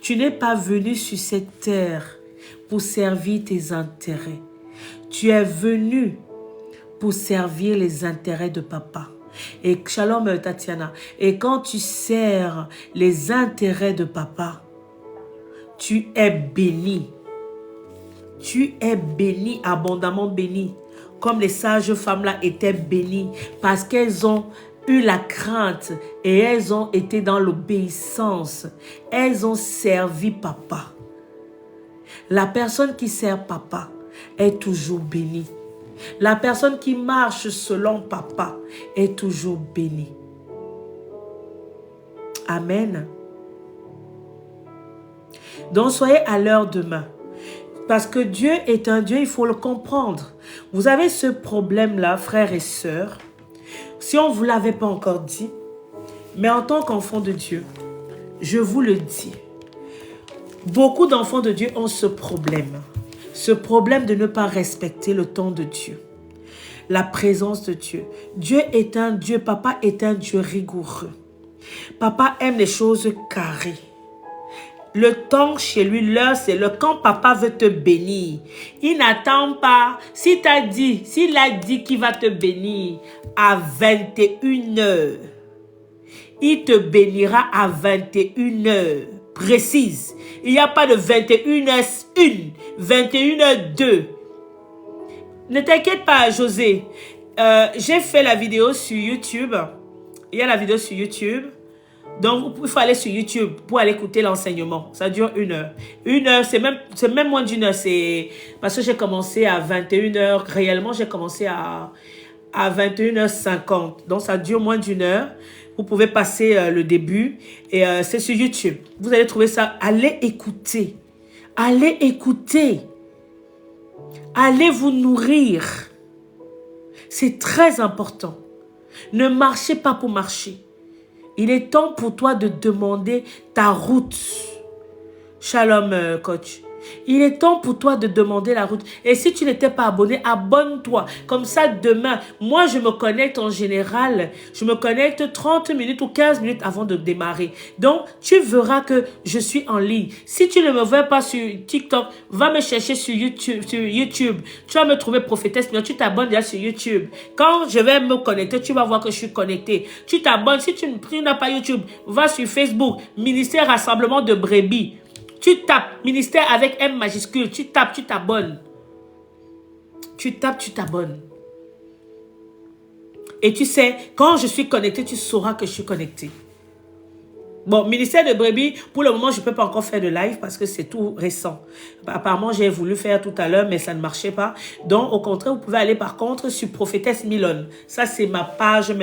Tu n'es pas venu sur cette terre pour servir tes intérêts. Tu es venu pour servir les intérêts de papa. Et shalom Tatiana. Et quand tu sers les intérêts de papa, Tu es béni. Tu es béni, abondamment béni. Comme les sages femmes-là étaient bénies parce qu'elles ont eu la crainte et elles ont été dans l'obéissance. Elles ont servi papa. La personne qui sert papa est toujours bénie. La personne qui marche selon papa est toujours bénie. Amen. Donc soyez à l'heure demain. Parce que Dieu est un Dieu, il faut le comprendre. Vous avez ce problème-là, frères et sœurs. Si on ne vous l'avait pas encore dit, mais en tant qu'enfant de Dieu, je vous le dis. Beaucoup d'enfants de Dieu ont ce problème. Ce problème de ne pas respecter le temps de Dieu. La présence de Dieu. Dieu est un Dieu, papa est un Dieu rigoureux. Papa aime les choses carrées. Le temps chez lui, l'heure, c'est le quand papa veut te bénir. Il n'attend pas. S'il a dit qu'il va te bénir à 21h, il te bénira à 21h. Précise. Il n'y a pas de 21h1, 21h2. Ne t'inquiète pas, José. J'ai fait la vidéo sur YouTube. Il y a la vidéo sur YouTube. Donc, il faut aller sur YouTube pour aller écouter l'enseignement. Ça dure 1 heure. 1 heure, c'est même moins d'1 heure. C'est parce que j'ai commencé à 21h. Réellement, j'ai commencé à 21h50. Donc, ça dure moins d'1 heure. Vous pouvez passer le début. Et c'est sur YouTube. Vous allez trouver ça. Allez écouter. Allez écouter. Allez vous nourrir. C'est très important. Ne marchez pas pour marcher. Il est temps pour toi de demander ta route. Shalom, coach. Il est temps pour toi de demander la route. Et si tu n'étais pas abonné, abonne-toi. Comme ça, demain, moi, je me connecte en général. Je me connecte 30 minutes ou 15 minutes avant de démarrer. Donc, tu verras que je suis en ligne. Si tu ne me vois pas sur TikTok, va me chercher sur YouTube. Tu vas me trouver prophétesse, mais tu t'abonnes déjà sur YouTube. Quand je vais me connecter, tu vas voir que je suis connecté. Tu t'abonnes. Si tu n'as pas YouTube, va sur Facebook. Ministère Rassemblement de Brebis. Tu tapes, ministère avec M majuscule, tu tapes, tu t'abonnes. Tu tapes, tu t'abonnes. Et tu sais, quand je suis connecté, tu sauras que je suis connecté. Bon, ministère de Brebis, pour le moment, je ne peux pas encore faire de live parce que c'est tout récent. Apparemment, j'ai voulu faire tout à l'heure, mais ça ne marchait pas. Donc, au contraire, vous pouvez aller par contre sur Prophétesse Milone. Ça, c'est ma page,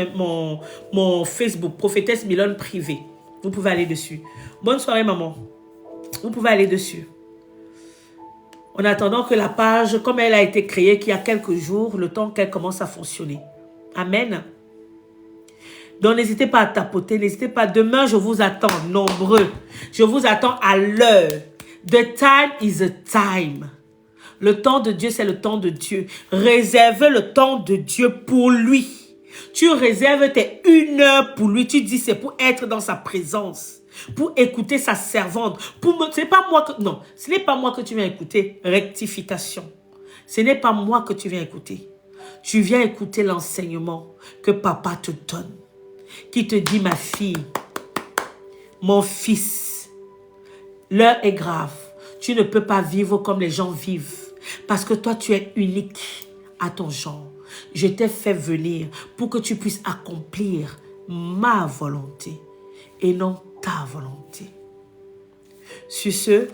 mon Facebook, Prophétesse Milone privé. Vous pouvez aller dessus. Bonne soirée, maman. Vous pouvez aller dessus. En attendant que la page, comme elle a été créée qu'il y a quelques jours, le temps qu'elle commence à fonctionner. Amen. Donc, n'hésitez pas à tapoter. N'hésitez pas. Demain, je vous attends nombreux. Je vous attends à l'heure. The time is a time. Le temps de Dieu, c'est le temps de Dieu. Réservez le temps de Dieu pour lui. Tu réserves tes 1 heure pour lui. Tu dis c'est pour être dans sa présence. Pour écouter sa servante. Ce n'est pas moi que... Non, ce n'est pas moi que tu viens écouter. Rectification. Ce n'est pas moi que tu viens écouter. Tu viens écouter l'enseignement que papa te donne. Qui te dit, ma fille, mon fils, l'heure est grave. Tu ne peux pas vivre comme les gens vivent. Parce que toi, tu es unique à ton genre. Je t'ai fait venir pour que tu puisses accomplir ma volonté et non ta volonté. Sur ce,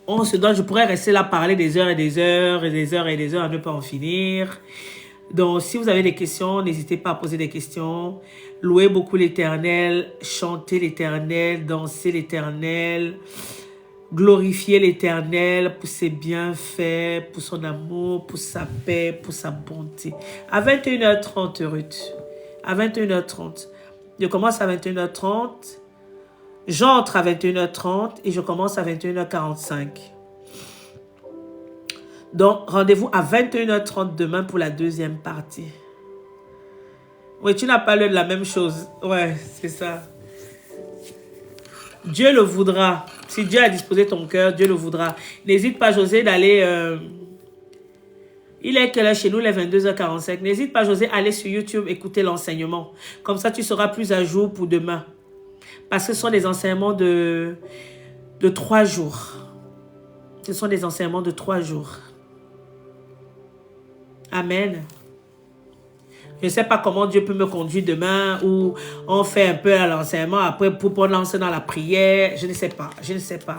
on se donne, je pourrais rester là parler des heures et des heures et des heures et des heures à ne pas en finir. Donc, si vous avez des questions, n'hésitez pas à poser des questions. Louez beaucoup l'Éternel, chantez l'Éternel, dansez l'Éternel, glorifiez l'Éternel pour ses bienfaits, pour son amour, pour sa paix, pour sa bonté. À 21h30, Ruth. À 21h30. Je commence à 21h30. J'entre à 21h30 et je commence à 21h45. Donc, rendez-vous à 21h30 demain pour la deuxième partie. Oui, tu n'as pas l'heure de la même chose. Ouais, c'est ça. Dieu le voudra. Si Dieu a disposé ton cœur, Dieu le voudra. N'hésite pas, José, d'aller... Il est quelle heure chez nous? Il est 22h45. N'hésite pas, José, à aller sur YouTube, écouter l'enseignement. Comme ça, tu seras plus à jour pour demain. Parce que ce sont des enseignements de 3 jours. Ce sont des enseignements de 3 jours. Amen. Je ne sais pas comment Dieu peut me conduire demain ou on fait un peu à l'enseignement après pour lancer dans la prière. Je ne sais pas. Je ne sais pas.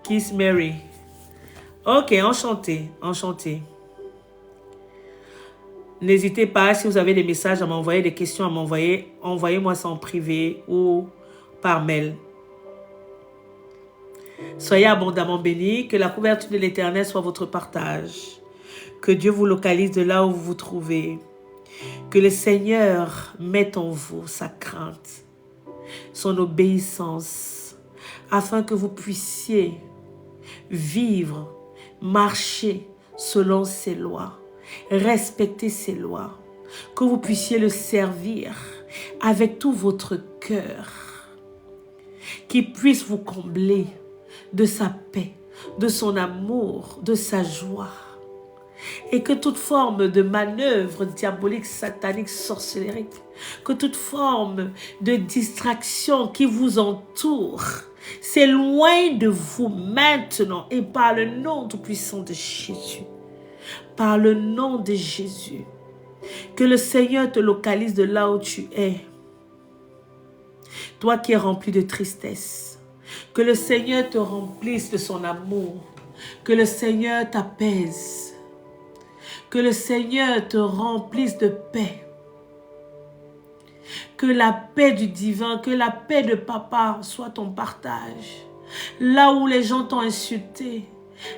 Kiss Mary. Ok, enchanté. Enchanté. N'hésitez pas, si vous avez des messages à m'envoyer, des questions à m'envoyer, envoyez-moi ça en privé ou par mail. Soyez abondamment bénis. Que la couverture de l'Éternel soit votre partage. Que Dieu vous localise de là où vous vous trouvez. Que le Seigneur mette en vous sa crainte, son obéissance, afin que vous puissiez vivre, marcher selon ses lois, respecter ses lois, que vous puissiez le servir avec tout votre cœur, qu'il puisse vous combler de sa paix, de son amour, de sa joie. Et que toute forme de manœuvre diabolique, satanique, sorcellérique, que toute forme de distraction qui vous entoure s'éloigne de vous maintenant et par le nom tout-puissant de Jésus. Par le nom de Jésus. Que le Seigneur te localise de là où tu es. Toi qui es rempli de tristesse. Que le Seigneur te remplisse de son amour. Que le Seigneur t'apaise. Que le Seigneur te remplisse de paix. Que la paix du divin, que la paix de papa soit ton partage. Là où les gens t'ont insulté,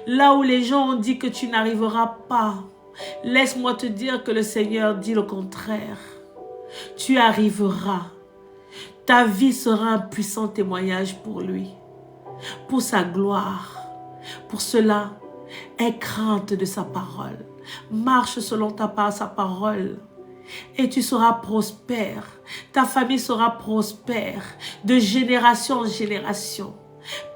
là où les gens ont dit que tu n'arriveras pas, laisse-moi te dire que le Seigneur dit le contraire. Tu arriveras. Ta vie sera un puissant témoignage pour lui, pour sa gloire. Pour cela, aie crainte de sa parole. Marche selon sa parole et tu seras prospère. Ta famille sera prospère de génération en génération.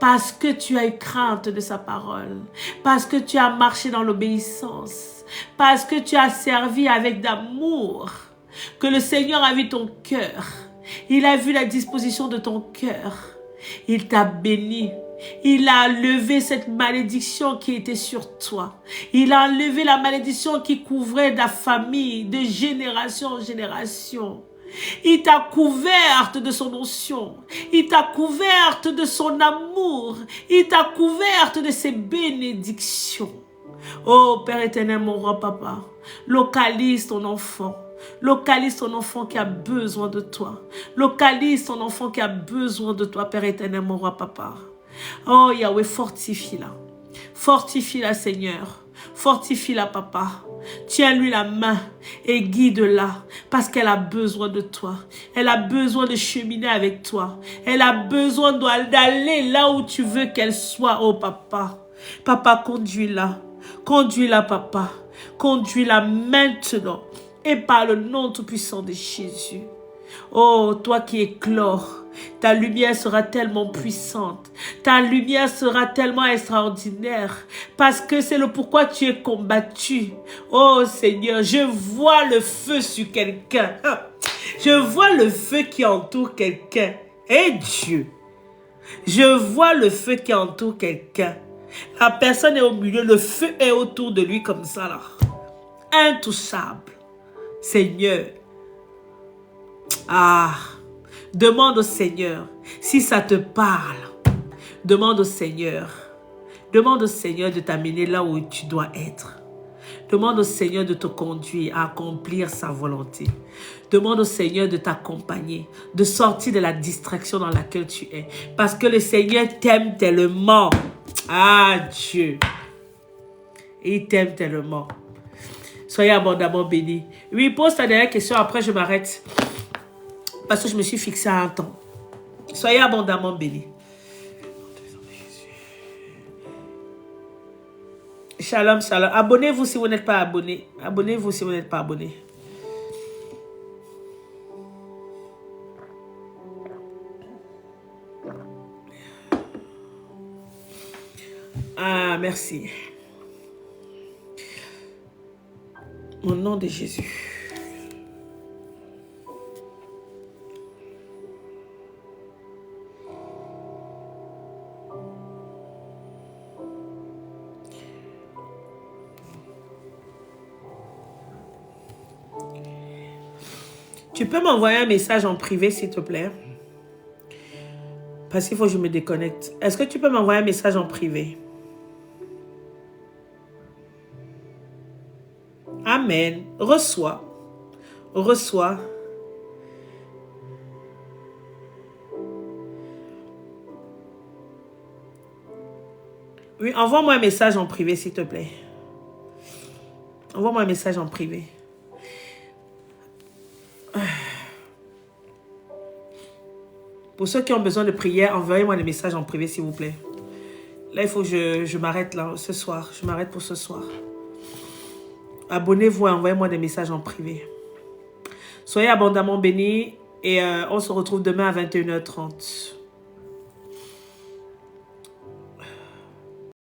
Parce que tu as eu crainte de sa parole. Parce que tu as marché dans l'obéissance. Parce que tu as servi avec d'amour. Que le Seigneur a vu ton cœur. Il a vu la disposition de ton cœur. Il t'a béni. Il a enlevé cette malédiction qui était sur toi. Il a enlevé la malédiction qui couvrait ta famille de génération en génération. Il t'a couverte de son onction. Il t'a couverte de son amour. Il t'a couverte de ses bénédictions. Oh Père éternel, mon roi papa, localise ton enfant. Localise ton enfant qui a besoin de toi. Localise ton enfant qui a besoin de toi, Père éternel, mon roi papa. Oh Yahweh, fortifie-la. Fortifie-la, Seigneur. Fortifie-la, papa. Tiens-lui la main et guide-la parce qu'elle a besoin de toi. Elle a besoin de cheminer avec toi. Elle a besoin d'aller là où tu veux qu'elle soit, oh papa. Papa, conduis-la. Conduis-la, papa. Conduis-la maintenant et par le nom tout-puissant de Jésus. Oh, toi qui éclore, ta lumière sera tellement puissante. Ta lumière sera tellement extraordinaire. Parce que c'est le pourquoi tu es combattu. Oh Seigneur, je vois le feu sur quelqu'un. Je vois le feu qui entoure quelqu'un. Et Dieu, je vois le feu qui entoure quelqu'un. La personne est au milieu, le feu est autour de lui comme ça là. Intouchable. Seigneur. Ah, demande au Seigneur si ça te parle. Demande au Seigneur. Demande au Seigneur de t'amener là où tu dois être. Demande au Seigneur de te conduire à accomplir sa volonté. Demande au Seigneur de t'accompagner, de sortir de la distraction dans laquelle tu es. Parce que le Seigneur t'aime tellement. Ah Dieu. Il t'aime tellement. Soyez abondamment bénis. Oui, pose ta dernière question, après je m'arrête. Parce que je me suis fixé à un temps. Soyez abondamment bénis. Shalom, shalom. Abonnez-vous si vous n'êtes pas abonné. Abonnez-vous si vous n'êtes pas abonné. Ah, merci. Au nom de Jésus. Tu peux m'envoyer un message en privé, s'il te plaît? Parce qu'il faut que je me déconnecte. Est-ce que tu peux m'envoyer un message en privé? Amen. Reçois. Reçois. Oui, envoie-moi un message en privé, s'il te plaît. Envoie-moi un message en privé. Pour ceux qui ont besoin de prière, envoyez-moi des messages en privé, s'il vous plaît. Là, il faut que je m'arrête là, ce soir. Je m'arrête pour ce soir. Abonnez-vous et envoyez-moi des messages en privé. Soyez abondamment bénis et on se retrouve demain à 21h30.